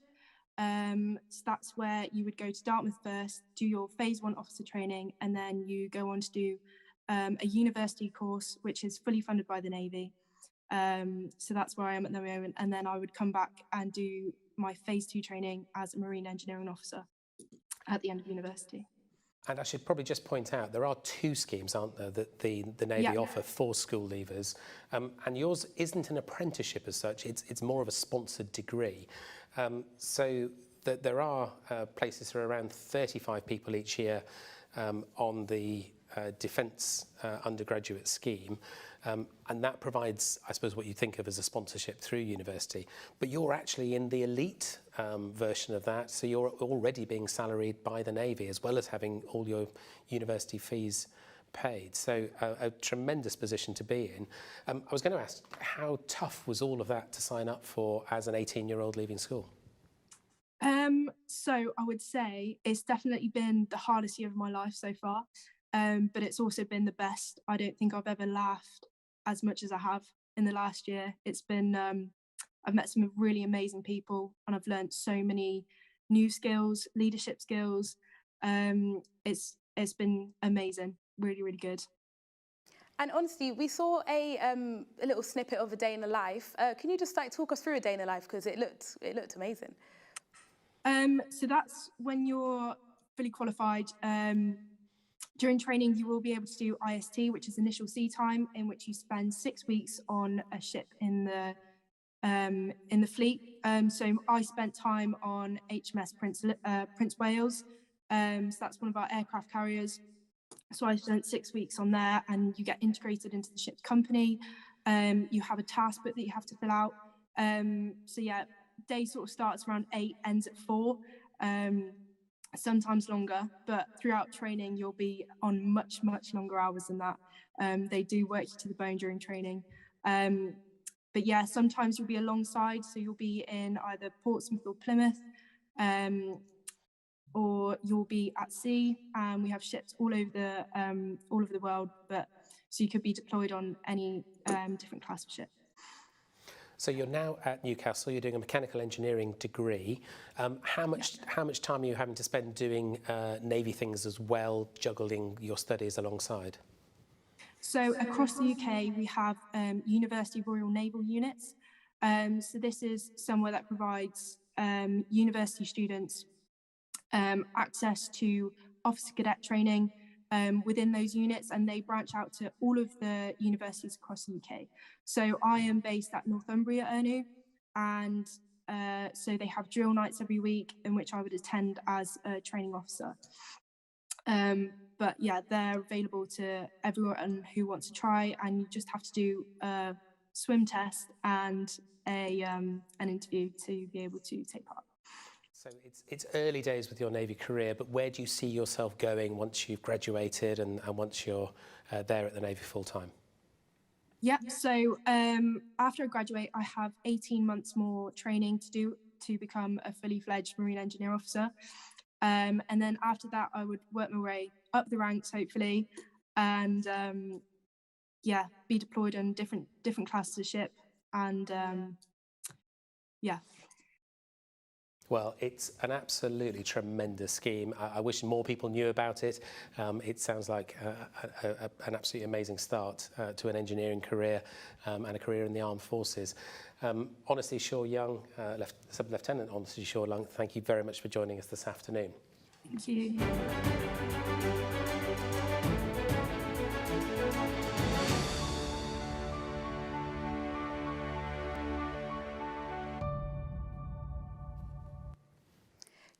So that's where you would go to Dartmouth first, do your phase 1 officer training, and then you go on to do a university course, which is fully funded by the Navy. So that's where I am at the moment. And then I would come back and do my phase 2 training as a marine engineering officer at the end of university. And I should probably just point out, there are 2 schemes, aren't there, that the Navy offer for school leavers. And yours isn't an apprenticeship as such, it's more of a sponsored degree. So there are places for around 35 people each year on the defence undergraduate scheme. And that provides, I suppose, what you think of as a sponsorship through university. But you're actually in the elite version of that, so you're already being salaried by the Navy as well as having all your university fees paid. So a tremendous position to be in. I was going to ask, how tough was all of that to sign up for as an 18-year-old leaving school? So I would say it's definitely been the hardest year of my life so far. But it's also been the best. I don't think I've ever laughed as much as I have in the last year. It's been, I've met some really amazing people, and I've learned so many new skills, leadership skills. It's been amazing, really, really good. And honestly, we saw a little snippet of a day in the life. Can you just talk us through a day in the life, because it looked amazing. So that's when you're fully qualified. During training, you will be able to do IST, which is initial sea time, in which you spend 6 weeks on a ship in the fleet. So I spent time on HMS Prince Wales. So that's one of our aircraft carriers. So I spent 6 weeks on there, and you get integrated into the ship's company. You have a task book that you have to fill out. So yeah, day sort of starts around 8, ends at 4. Sometimes longer, but throughout training you'll be on much longer hours than that. They do work you to the bone during training, but yeah, sometimes you'll be alongside, so you'll be in either Portsmouth or Plymouth, or you'll be at sea, and we have ships all over the world, but so you could be deployed on any different class of ship. So you're now at Newcastle, you're doing a mechanical engineering degree. How much time are you having to spend doing Navy things as well, juggling your studies alongside? So across the UK, we have University Royal Naval units. So this is somewhere that provides university students access to officer cadet training within those units, and they branch out to all of the universities across the UK. So I am based at Northumbria, Ernu, and so they have drill nights every week in which I would attend as a training officer. But yeah, they're available to everyone who wants to try, and you just have to do a swim test and an interview to be able to take part. So it's early days with your Navy career, but where do you see yourself going once you've graduated and once you're there at the Navy full time? Yeah, so after I graduate, I have 18 months more training to do to become a fully fledged marine engineer officer. And then after that, I would work my way up the ranks, hopefully, and yeah, be deployed on different classes of ship, and yeah. Well, it's an absolutely tremendous scheme. I wish more people knew about it. It sounds like an absolutely amazing start to an engineering career and a career in the armed forces. Honesty Shaw-Young, Sub-Lieutenant Honesty Shaw-Young, thank you very much for joining us this afternoon. Thank you.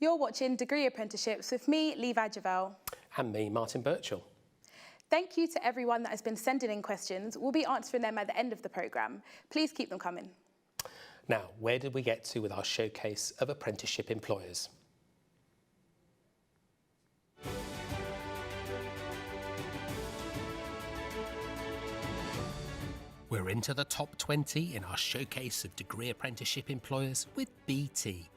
You're watching Degree Apprenticeships with me, Levi Jouavel. And me, Martin Birchall. Thank you to everyone that has been sending in questions. We'll be answering them at the end of the programme. Please keep them coming. Now, where did we get to with our showcase of apprenticeship employers? We're into the top 20 in our showcase of degree apprenticeship employers with BT.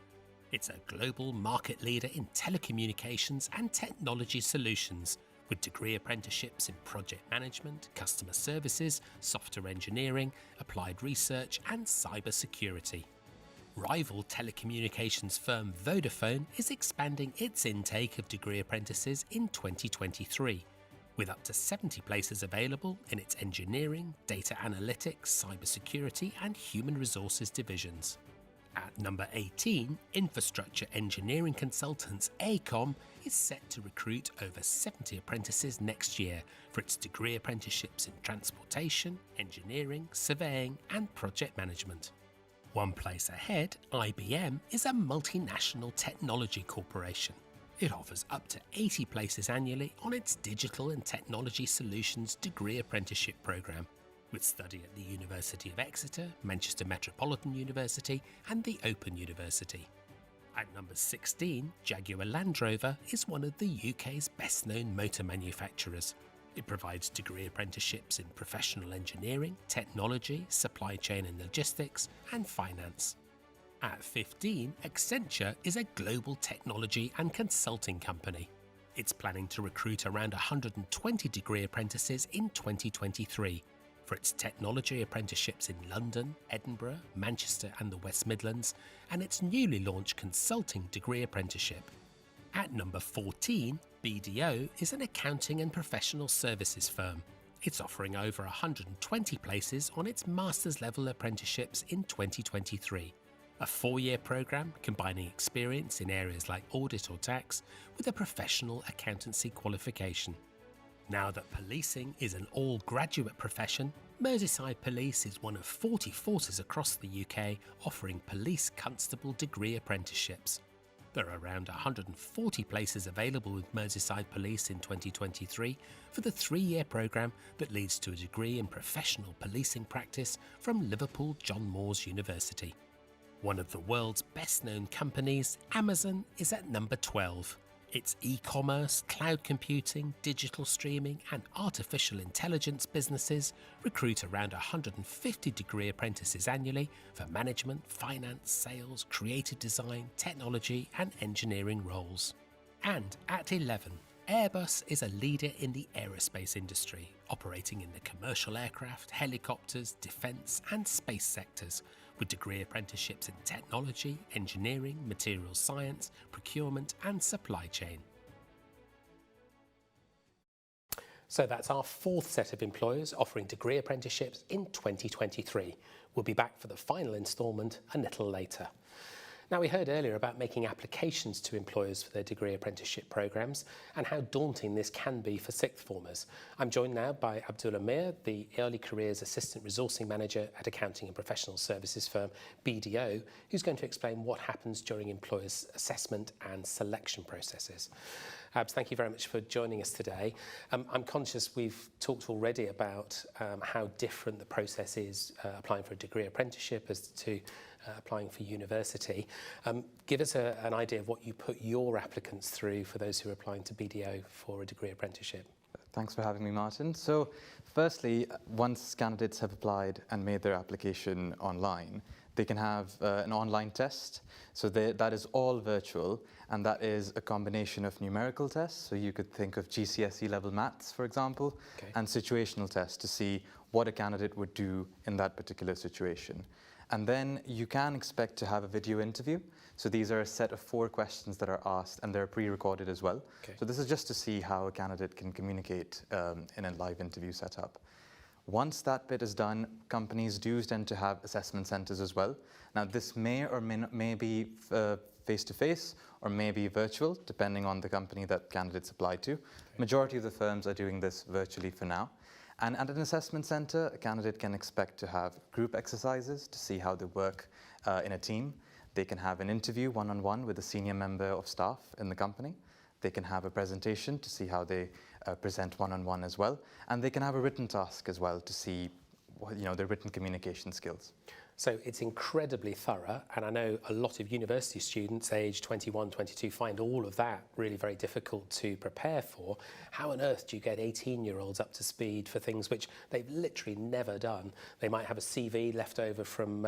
It's a global market leader in telecommunications and technology solutions, with degree apprenticeships in project management, customer services, software engineering, applied research and cyber security. Rival telecommunications firm Vodafone is expanding its intake of degree apprentices in 2023, with up to 70 places available in its engineering, data analytics, cyber security and human resources divisions. At number 18, infrastructure engineering consultants AECOM is set to recruit over 70 apprentices next year for its degree apprenticeships in transportation, engineering, surveying and project management. One place ahead, IBM is a multinational technology corporation. It offers up to 80 places annually on its Digital and Technology Solutions degree apprenticeship programme, with study at the University of Exeter, Manchester Metropolitan University and the Open University. At number 16, Jaguar Land Rover is one of the UK's best-known motor manufacturers. It provides degree apprenticeships in professional engineering, technology, supply chain and logistics, and finance. At 15, Accenture is a global technology and consulting company. It's planning to recruit around 120 degree apprentices in 2023 for its technology apprenticeships in London, Edinburgh, Manchester and the West Midlands, and its newly launched consulting degree apprenticeship. At number 14, BDO is an accounting and professional services firm. It's offering over 120 places on its master's level apprenticeships in 2023. A 4-year programme combining experience in areas like audit or tax with a professional accountancy qualification. Now that policing is an all-graduate profession, Merseyside Police is one of 40 forces across the UK offering police constable degree apprenticeships. There are around 140 places available with Merseyside Police in 2023 for the 3-year programme that leads to a degree in professional policing practice from Liverpool John Moores University. One of the world's best-known companies, Amazon, is at number 12. Its e-commerce, cloud computing, digital streaming and artificial intelligence businesses recruit around 150 degree apprentices annually for management, finance, sales, creative design, technology and engineering roles. And at 11, Airbus is a leader in the aerospace industry, operating in the commercial aircraft, helicopters, defence and space sectors, with degree apprenticeships in technology, engineering, materials science, procurement and supply chain. So that's our 4th set of employers offering degree apprenticeships in 2023. We'll be back for the final instalment a little later. Now, we heard earlier about making applications to employers for their degree apprenticeship programmes and how daunting this can be for sixth formers. I'm joined now by Abdullah Mir, the Early Careers Assistant Resourcing Manager at accounting and professional services firm BDO, who's going to explain what happens during employers' assessment and selection processes. Abs, thank you very much for joining us today. I'm conscious we've talked already about how different the process is applying for a degree apprenticeship as to applying for university. Give us an idea of what you put your applicants through for those who are applying to BDO for a degree apprenticeship. Thanks for having me, Martin. So firstly, once candidates have applied and made their application online, they can have an online test. So that is all virtual, and that is a combination of numerical tests. So you could think of GCSE level maths, for example, and situational tests to see what a candidate would do in that particular situation. And then you can expect to have a video interview. So these are a set of 4 questions that are asked, and they're pre-recorded as well. So this is just to see how a candidate can communicate in a live interview setup. Once that bit is done, companies do tend to have assessment centres as well. Now, this may or may be face-to-face or maybe virtual, depending on the company that candidates apply to. Majority of the firms are doing this virtually for now. And at an assessment center, a candidate can expect to have group exercises to see how they work in a team. They can have an interview one-on-one with a senior member of staff in the company. They can have a presentation to see how they present one-on-one as well. And they can have a written task as well to see their written communication skills. So it's incredibly thorough, and I know a lot of university students aged 21, 22 find all of that really very difficult to prepare for. How on earth do you get 18-year-olds up to speed for things which they've literally never done? They might have a CV left over from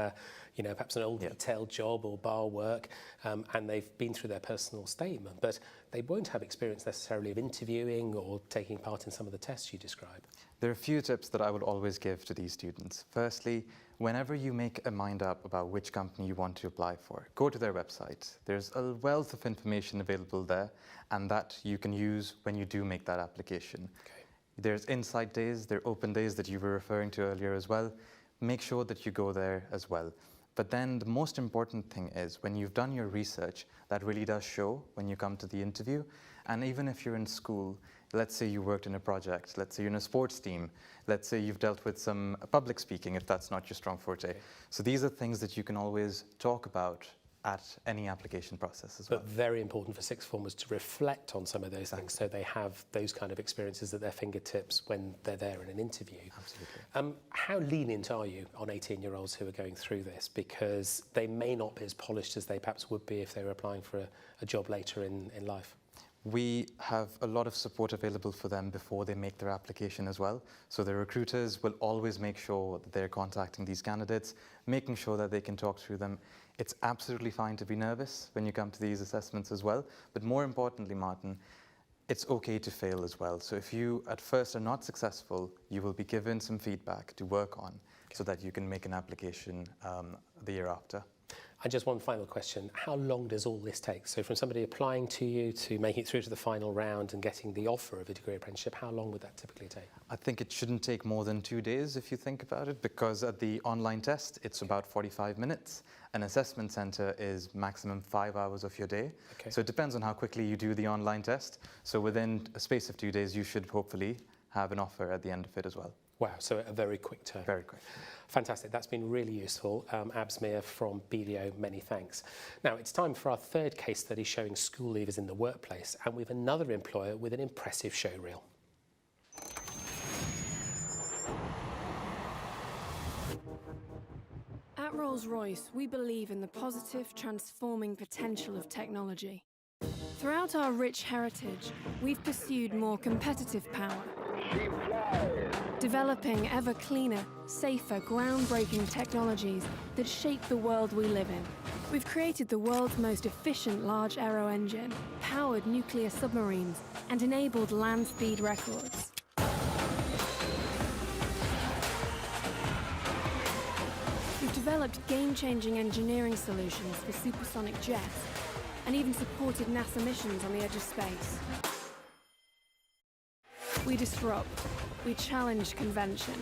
perhaps an old detailed job or bar work, and they've been through their personal statement, but they won't have experience necessarily of interviewing or taking part in some of the tests you describe. There are a few tips that I would always give to these students. Firstly, whenever you make a mind up about which company you want to apply for, go to their website. There's a wealth of information available there, and that you can use when you do make that application. Okay. There's insight days, there are open days that you were referring to earlier as well. Make sure that you go there as well. But then the most important thing is when you've done your research, that really does show when you come to the interview. And even if you're in school, let's say you worked in a project, let's say you're in a sports team, let's say you've dealt with some public speaking if that's not your strong forte. Okay. So these are things that you can always talk about at any application process as well. But very important for sixth formers to reflect on some of those things so they have those kind of experiences at their fingertips when they're there in an interview. Absolutely. How lenient are you on 18-year-olds who are going through this? Because they may not be as polished as they perhaps would be if they were applying for a job later in life. We have a lot of support available for them before they make their application as well. So the recruiters will always make sure that they're contacting these candidates, making sure that they can talk through them. It's absolutely fine to be nervous when you come to these assessments as well. But more importantly, Martin, it's okay to fail as well. So if you at first are not successful, you will be given some feedback to work on so that you can make an application the year after. And just one final question, how long does all this take? So from somebody applying to you to making it through to the final round and getting the offer of a degree apprenticeship, how long would that typically take? I think it shouldn't take more than 2 days if you think about it, because at the online test, it's about 45 minutes. An assessment centre is maximum 5 hours of your day. Okay. So it depends on how quickly you do the online test. So within a space of 2 days, you should hopefully have an offer at the end of it as well. Wow, so a very quick turn. Very quick. Fantastic, that's been really useful. Absmir from BDO, many thanks. Now it's time for our third case study showing school leavers in the workplace, and with another employer with an impressive showreel. At Rolls-Royce, we believe in the positive, transforming potential of technology. Throughout our rich heritage, we've pursued more competitive power, developing ever cleaner, safer, groundbreaking technologies that shape the world we live in. We've created the world's most efficient large aero engine, powered nuclear submarines, and enabled land speed records. We've developed game-changing engineering solutions for supersonic jets, and even supported NASA missions on the edge of space. We disrupt, we challenge convention,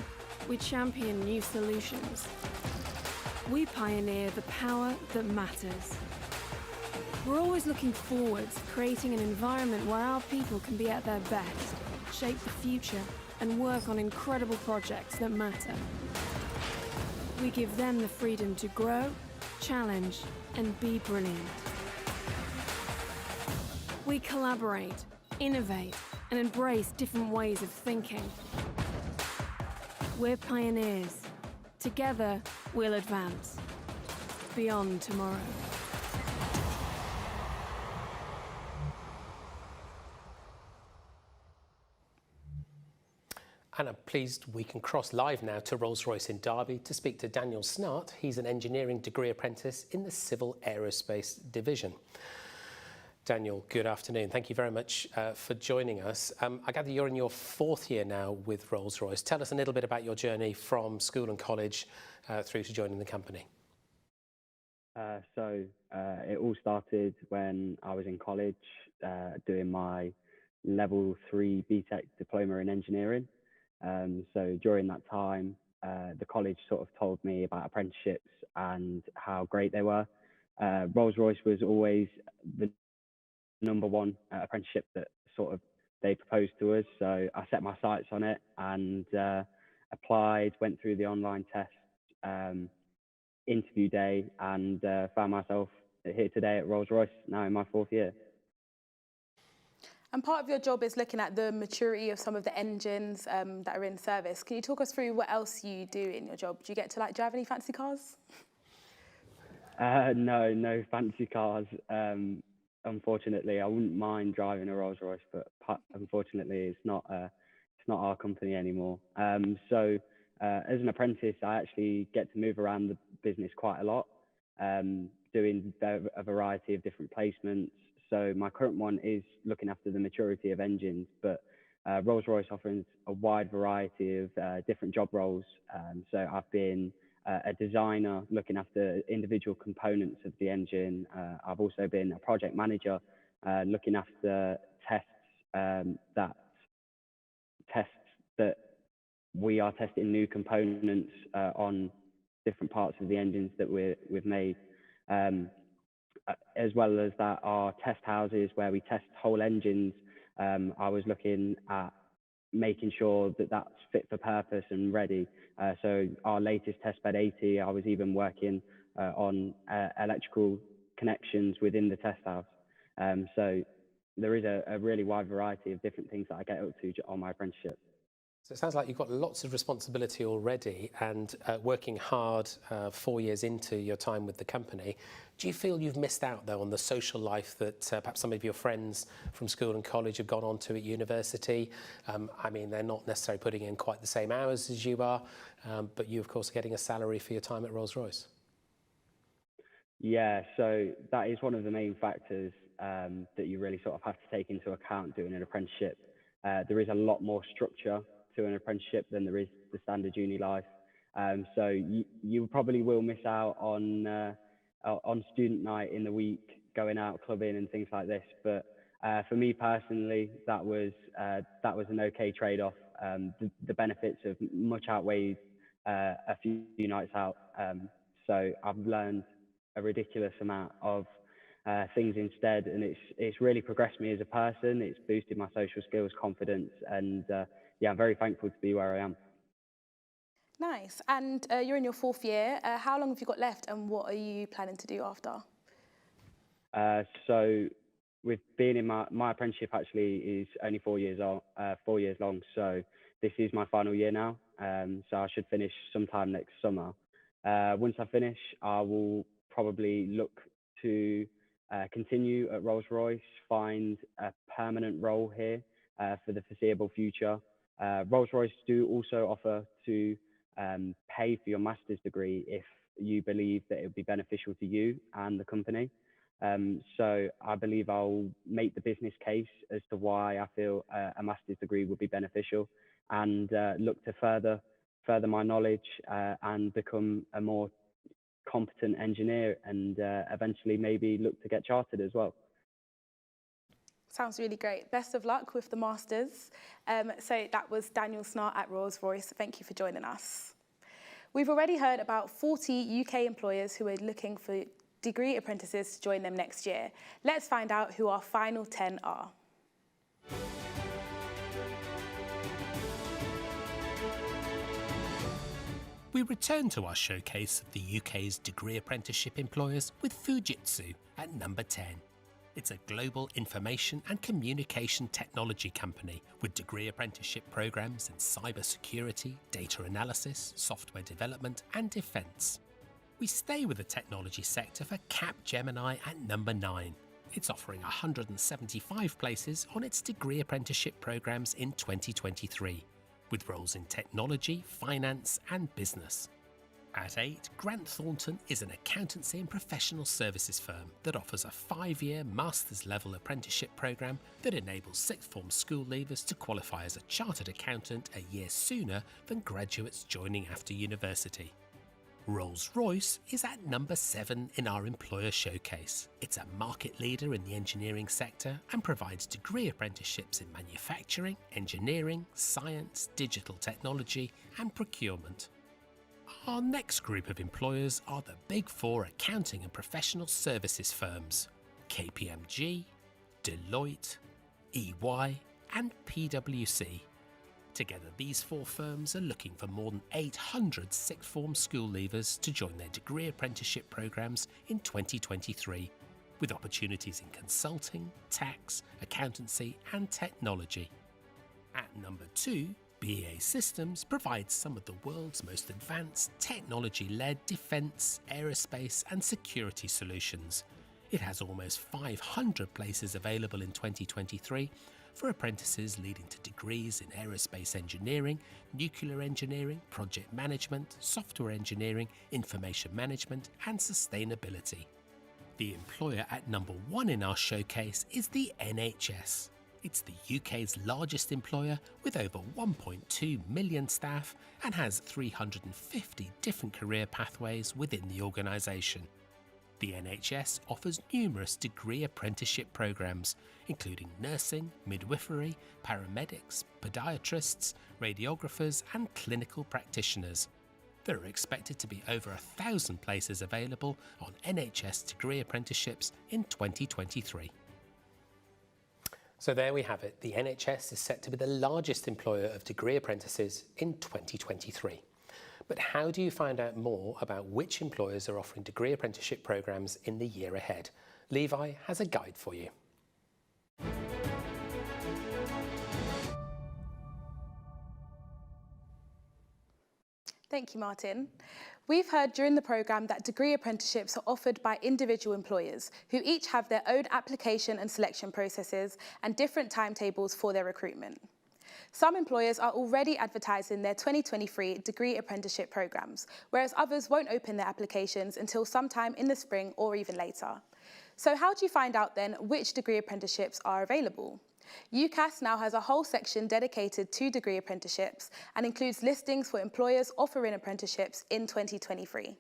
we champion new solutions. We pioneer the power that matters. We're always looking forwards, creating an environment where our people can be at their best, shape the future, and work on incredible projects that matter. We give them the freedom to grow, challenge, and be brilliant. We collaborate, innovate, and embrace different ways of thinking. We're pioneers. Together, we'll advance beyond tomorrow. And I'm pleased we can cross live now to Rolls-Royce in Derby to speak to Daniel Snart. He's an engineering degree apprentice in the Civil Aerospace Division. Daniel, good afternoon. Thank you very much for joining us. I gather you're in your fourth year now with Rolls-Royce. Tell us a little bit about your journey from school and college through to joining the company. It all started when I was in college doing my level 3 BTEC diploma in engineering. So during that time, the college sort of told me about apprenticeships and how great they were. Rolls-Royce was always the #1 apprenticeship that sort of they proposed to us. So I set my sights on it and applied, went through the online test, interview day, and found myself here today at Rolls-Royce, now in my 4th year. And part of your job is looking at the maturity of some of the engines that are in service. Can you talk us through what else you do in your job? Do you get to drive any fancy cars? No fancy cars. Unfortunately, I wouldn't mind driving a Rolls-Royce, but unfortunately, it's not our company anymore. So as an apprentice, I actually get to move around the business quite a lot, doing a variety of different placements. So my current one is looking after the maturity of engines, but Rolls-Royce offers a wide variety of different job roles. So I've been a designer looking after individual components of the engine. I've also been a project manager looking after tests that we are testing new components on different parts of the engines that we've made. As well as that, our test houses where we test whole engines. I was looking at making sure that that's fit for purpose and ready. So our latest testbed 80, I was even working on electrical connections within the test house. So there is a really wide variety of different things that I get up to on my apprenticeship. So it sounds like you've got lots of responsibility already and working hard 4 years into your time with the company. Do you feel you've missed out, though, on the social life that perhaps some of your friends from school and college have gone on to at university? I mean, they're not necessarily putting in quite the same hours as you are, but you, of course, are getting a salary for your time at Rolls-Royce. Yeah, so that is one of the main factors that you really sort of have to take into account doing an apprenticeship. There is a lot more structure to an apprenticeship than there is the standard uni life. So you probably will miss out on student night in the week, going out clubbing and things like this. But for me personally, that was an okay trade-off. The benefits have much outweighed a few nights out. So I've learned a ridiculous amount of things instead, and it's really progressed me as a person. It's boosted my social skills, confidence, and yeah, I'm very thankful to be where I am. Nice. And you're in your 4th year. How long have you got left, and what are you planning to do after? So with being in my apprenticeship actually is only 4 years long. So this is my final year now. So I should finish sometime next summer. Once I finish, I will probably look to continue at Rolls-Royce, find a permanent role here for the foreseeable future. Rolls-Royce do also offer to pay for your master's degree if you believe that it would be beneficial to you and the company. So I believe I'll make the business case as to why I feel a master's degree would be beneficial, and look to further my knowledge and become a more competent engineer, and eventually maybe look to get chartered as well. Sounds really great. Best of luck with the Masters. So that was Daniel Snart at Rolls-Royce. Thank you for joining us. We've already heard about 40 UK employers who are looking for degree apprentices to join them next year. Let's find out who our final 10 are. We return to our showcase of the UK's degree apprenticeship employers with Fujitsu at number 10. It's a global information and communication technology company with degree apprenticeship programs in cybersecurity, data analysis, software development and defence. We stay with the technology sector for Capgemini at number 9. It's offering 175 places on its degree apprenticeship programs in 2023, with roles in technology, finance and business. At 8, Grant Thornton is an accountancy and professional services firm that offers a 5-year master's level apprenticeship programme that enables sixth form school leavers to qualify as a chartered accountant a year sooner than graduates joining after university. Rolls-Royce is at number 7 in our employer showcase. It's a market leader in the engineering sector and provides degree apprenticeships in manufacturing, engineering, science, digital technology and procurement. Our next group of employers are the Big Four accounting and professional services firms, KPMG, Deloitte, EY and PwC. Together, these four firms are looking for more than 800 sixth form school leavers to join their degree apprenticeship programmes in 2023, with opportunities in consulting, tax, accountancy and technology. At number 2, BAE Systems provides some of the world's most advanced technology-led defence, aerospace and security solutions. It has almost 500 places available in 2023 for apprentices leading to degrees in aerospace engineering, nuclear engineering, project management, software engineering, information management and sustainability. The employer at number 1 in our showcase is the NHS. It's the UK's largest employer with over 1.2 million staff and has 350 different career pathways within the organisation. The NHS offers numerous degree apprenticeship programmes, including nursing, midwifery, paramedics, podiatrists, radiographers and clinical practitioners. There are expected to be over 1,000 places available on NHS degree apprenticeships in 2023. So there we have it. The NHS is set to be the largest employer of degree apprentices in 2023. But how do you find out more about which employers are offering degree apprenticeship programmes in the year ahead? Levi has a guide for you. Thank you, Martin. We've heard during the programme that degree apprenticeships are offered by individual employers who each have their own application and selection processes and different timetables for their recruitment. Some employers are already advertising their 2023 degree apprenticeship programmes, whereas others won't open their applications until sometime in the spring or even later. So how do you find out then which degree apprenticeships are available? UCAS now has a whole section dedicated to degree apprenticeships and includes listings for employers offering apprenticeships in 2023.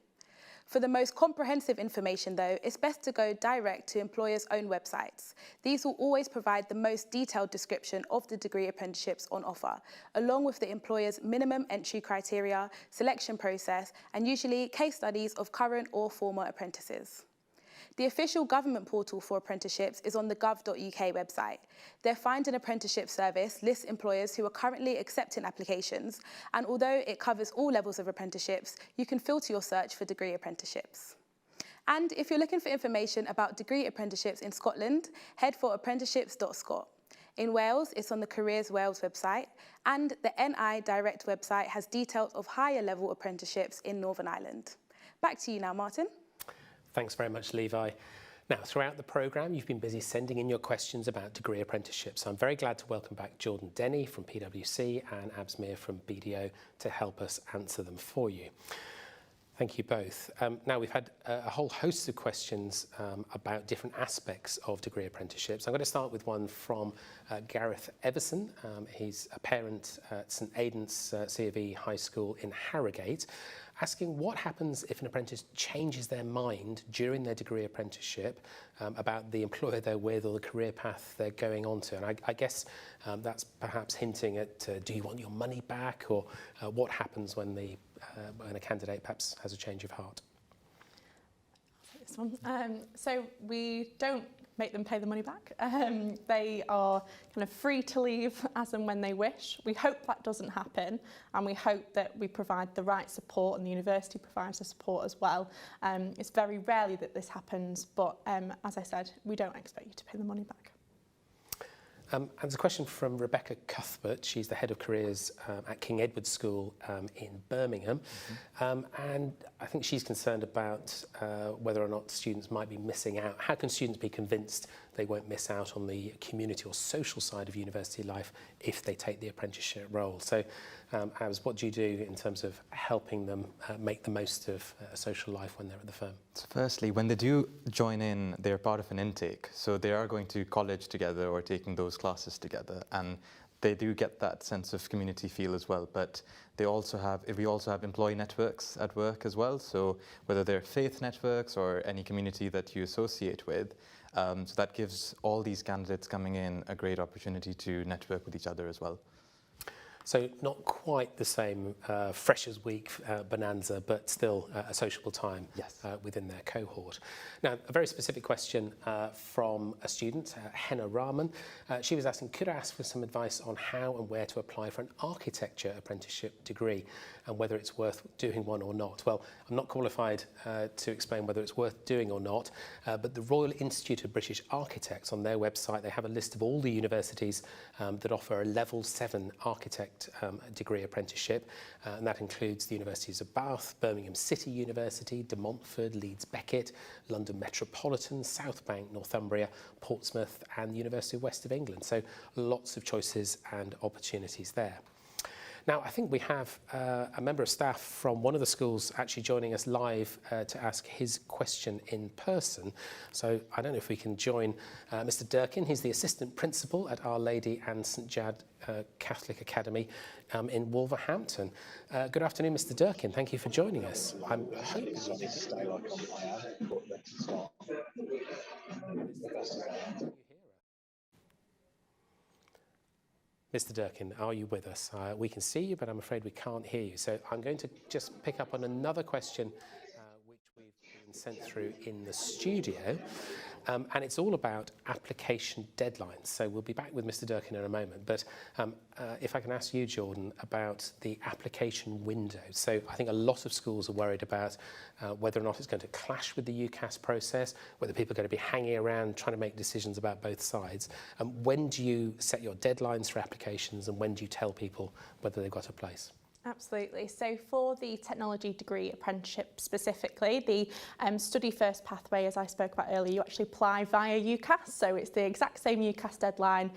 For the most comprehensive information though, it's best to go direct to employers' own websites. These will always provide the most detailed description of the degree apprenticeships on offer, along with the employer's minimum entry criteria, selection process, and usually case studies of current or former apprentices. The official government portal for apprenticeships is on the gov.uk website. Their Find an Apprenticeship service lists employers who are currently accepting applications, and although it covers all levels of apprenticeships, you can filter your search for degree apprenticeships. And if you're looking for information about degree apprenticeships in Scotland, head for apprenticeships.scot. In Wales, it's on the Careers Wales website, and the NI Direct website has details of higher level apprenticeships in Northern Ireland. Back to you now, Martin. Thanks very much, Levi. Now, throughout the programme, you've been busy sending in your questions about degree apprenticeships. I'm very glad to welcome back Jordan Denny from PwC and Absmir from BDO to help us answer them for you. Thank you both. Now, we've had a whole host of questions about different aspects of degree apprenticeships. I'm going to start with one from Gareth Everson. He's a parent at St Aidan's C of E High School in Harrogate, asking what happens if an apprentice changes their mind during their degree apprenticeship about the employer they're with or the career path they're going on to. And I guess that's perhaps hinting at do you want your money back, or what happens when a candidate perhaps has a change of heart? This one. So we don't make them pay the money back. They are kind of free to leave as and when they wish. We hope that doesn't happen, and we hope that we provide the right support and the university provides the support as well. It's very rarely that this happens, but as I said, we don't expect you to pay the money back. And there's a question from Rebecca Cuthbert. She's the head of careers at King Edward School in Birmingham. And I think she's concerned about whether or not students might be missing out. How can students be convinced they won't miss out on the community or social side of university life if they take the apprenticeship role? So, Abs, what do you do in terms of helping them make the most of a social life when they're at the firm? So firstly, when they do join in, they're part of an intake. So they are going to college together or taking those classes together, and they do get that sense of community feel as well. But we also have employee networks at work as well. So whether they're faith networks or any community that you associate with, so that gives all these candidates coming in a great opportunity to network with each other as well. So not quite the same Freshers' Week bonanza, but still a sociable time within their cohort. Now, a very specific question from a student, Henna Rahman. She was asking, could I ask for some advice on how and where to apply for an architecture apprenticeship degree and whether it's worth doing one or not? Well, I'm not qualified to explain whether it's worth doing or not, but the Royal Institute of British Architects, on their website, they have a list of all the universities that offer a level 7 architect degree apprenticeship, and that includes the universities of Bath, Birmingham City University, De Montfort, Leeds Beckett, London Metropolitan, South Bank, Northumbria, Portsmouth and the University of West of England. So lots of choices and opportunities there. Now, I think we have a member of staff from one of the schools actually joining us live to ask his question in person. So I don't know if we can join Mr. Durkin. He's the Assistant Principal at Our Lady and St Jad Catholic Academy in Wolverhampton. Good afternoon, Mr. Durkin. Thank you for joining us. I'm hoping Mr. Durkin, are you with us? We can see you, but I'm afraid we can't hear you. So I'm going to just pick up on another question which we've been sent through in the studio. And it's all about application deadlines. So we'll be back with Mr. Durkin in a moment. But if I can ask you, Jordan, about the application window. So I think a lot of schools are worried about whether or not it's going to clash with the UCAS process, whether people are going to be hanging around trying to make decisions about both sides. When do you set your deadlines for applications and when do you tell people whether they've got a place? Absolutely. So for the technology degree apprenticeship specifically, the study first pathway, as I spoke about earlier, you actually apply via UCAS. So it's the exact same UCAS deadline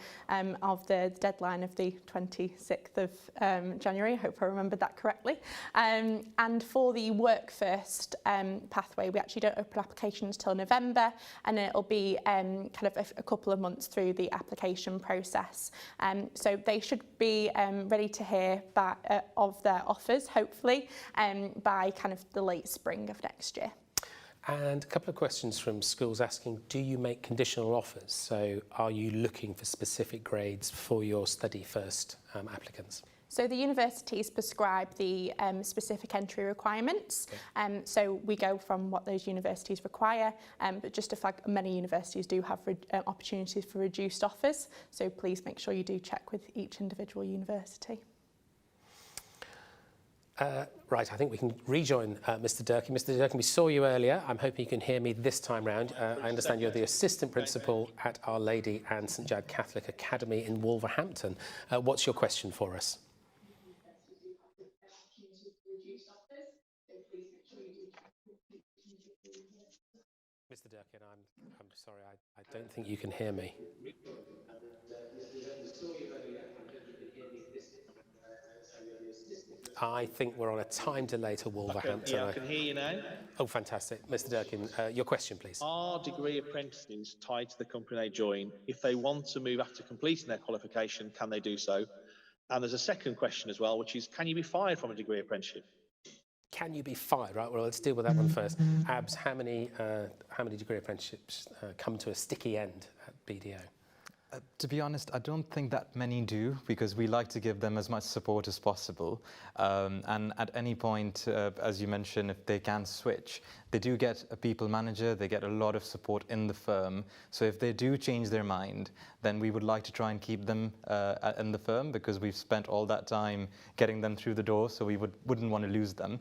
of the deadline of the 26th of January. I hope I remembered that correctly. And for the work first pathway, we actually don't open applications till November, and it'll be kind of a couple of months through the application process. So they should be ready to hear back of their offers, hopefully, by kind of the late spring of next year. And a couple of questions from schools asking, do you make conditional offers? So are you looking for specific grades for your study first applicants? So the universities prescribe the specific entry requirements. Okay. So we go from what those universities require, but just to flag, many universities do have opportunities for reduced offers. So please make sure you do check with each individual university. Right, I think we can rejoin Mr. Durkin. Mr. Durkin, we saw you earlier. I'm hoping you can hear me this time round. I understand you're the Assistant Principal at Our Lady and St Jad Catholic Academy in Wolverhampton. What's your question for us? Mr. Durkin, I'm sorry, I don't think you can hear me. I think we're on a time delay to Wolverhampton. I can hear you now. Oh, fantastic. Mr. Durkin, your question, please. Are degree apprentices tied to the company they join? If they want to move after completing their qualification, can they do so? And there's a second question as well, which is, can you be fired from a degree apprenticeship? Can you be fired? Right, well, let's deal with that one first. Abs, how many degree apprenticeships come to a sticky end at BDO? To be honest, I don't think that many do, because we like to give them as much support as possible. And at any point, as you mentioned, if they can switch, they do get a people manager, they get a lot of support in the firm. So if they do change their mind, then we would like to try and keep them in the firm, because we've spent all that time getting them through the door, so we wouldn't want to lose them.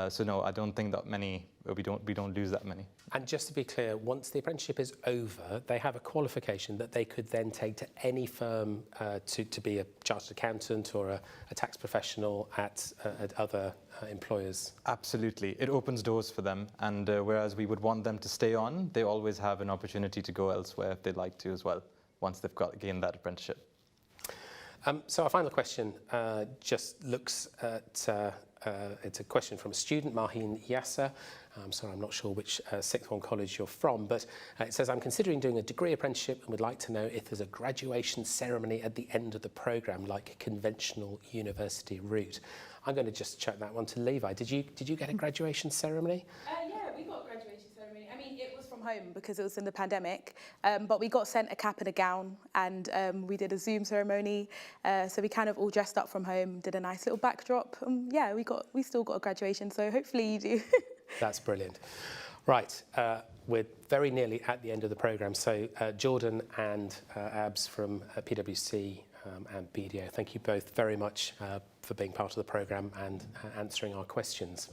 So no, I don't think that many, we don't lose that many. And just to be clear, once the apprenticeship is over, they have a qualification that they could then take to any firm to be a chartered accountant or a tax professional at other employers. Absolutely. It opens doors for them. And whereas we would want them to stay on, they always have an opportunity to go elsewhere if they'd like to as well, once they've gained that apprenticeship. So our final question just looks at, it's a question from a student, Mahin Yasser. I'm sorry, I'm not sure which sixth form college you're from, but it says, I'm considering doing a degree apprenticeship and would like to know if there's a graduation ceremony at the end of the programme, like a conventional university route. I'm going to just chuck that one to Levi. Did you get a graduation ceremony? Yeah, we got a graduation ceremony. I mean, it was from from home because it was in the pandemic, but we got sent a cap and a gown, and we did a Zoom ceremony. So we kind of all dressed up from home, did a nice little backdrop. Yeah, we still got a graduation, so hopefully you do. That's brilliant. Right, we're very nearly at the end of the programme. So Jordan and Abs from PwC and BDO, thank you both very much for being part of the programme and answering our questions.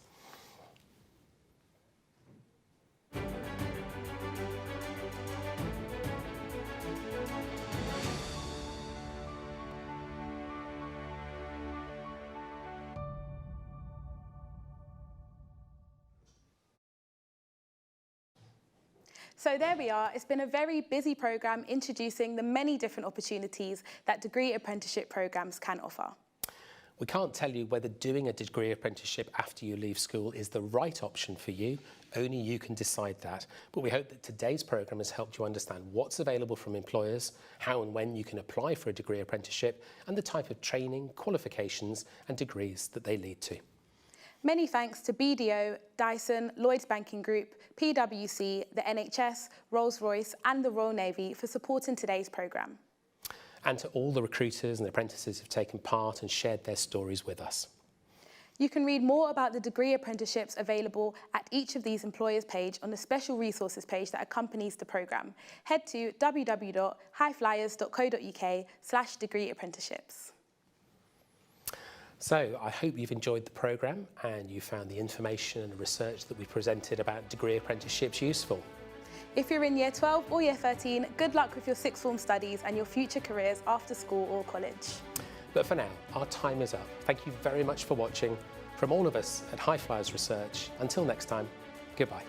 So there we are. It's been a very busy programme introducing the many different opportunities that degree apprenticeship programmes can offer. We can't tell you whether doing a degree apprenticeship after you leave school is the right option for you. Only you can decide that. But we hope that today's programme has helped you understand what's available from employers, how and when you can apply for a degree apprenticeship, and the type of training, qualifications and degrees that they lead to. Many thanks to BDO, Dyson, Lloyds Banking Group, PwC, the NHS, Rolls-Royce and the Royal Navy for supporting today's programme. And to all the recruiters and apprentices who've taken part and shared their stories with us. You can read more about the degree apprenticeships available at each of these employers' page on the special resources page that accompanies the programme. Head to www.highflyers.co.uk/degree apprenticeships. So I hope you've enjoyed the programme and you found the information and research that we presented about degree apprenticeships useful. If you're in Year 12 or Year 13, good luck with your sixth form studies and your future careers after school or college. But for now, our time is up. Thank you very much for watching. From all of us at High Flyers Research, until next time, goodbye.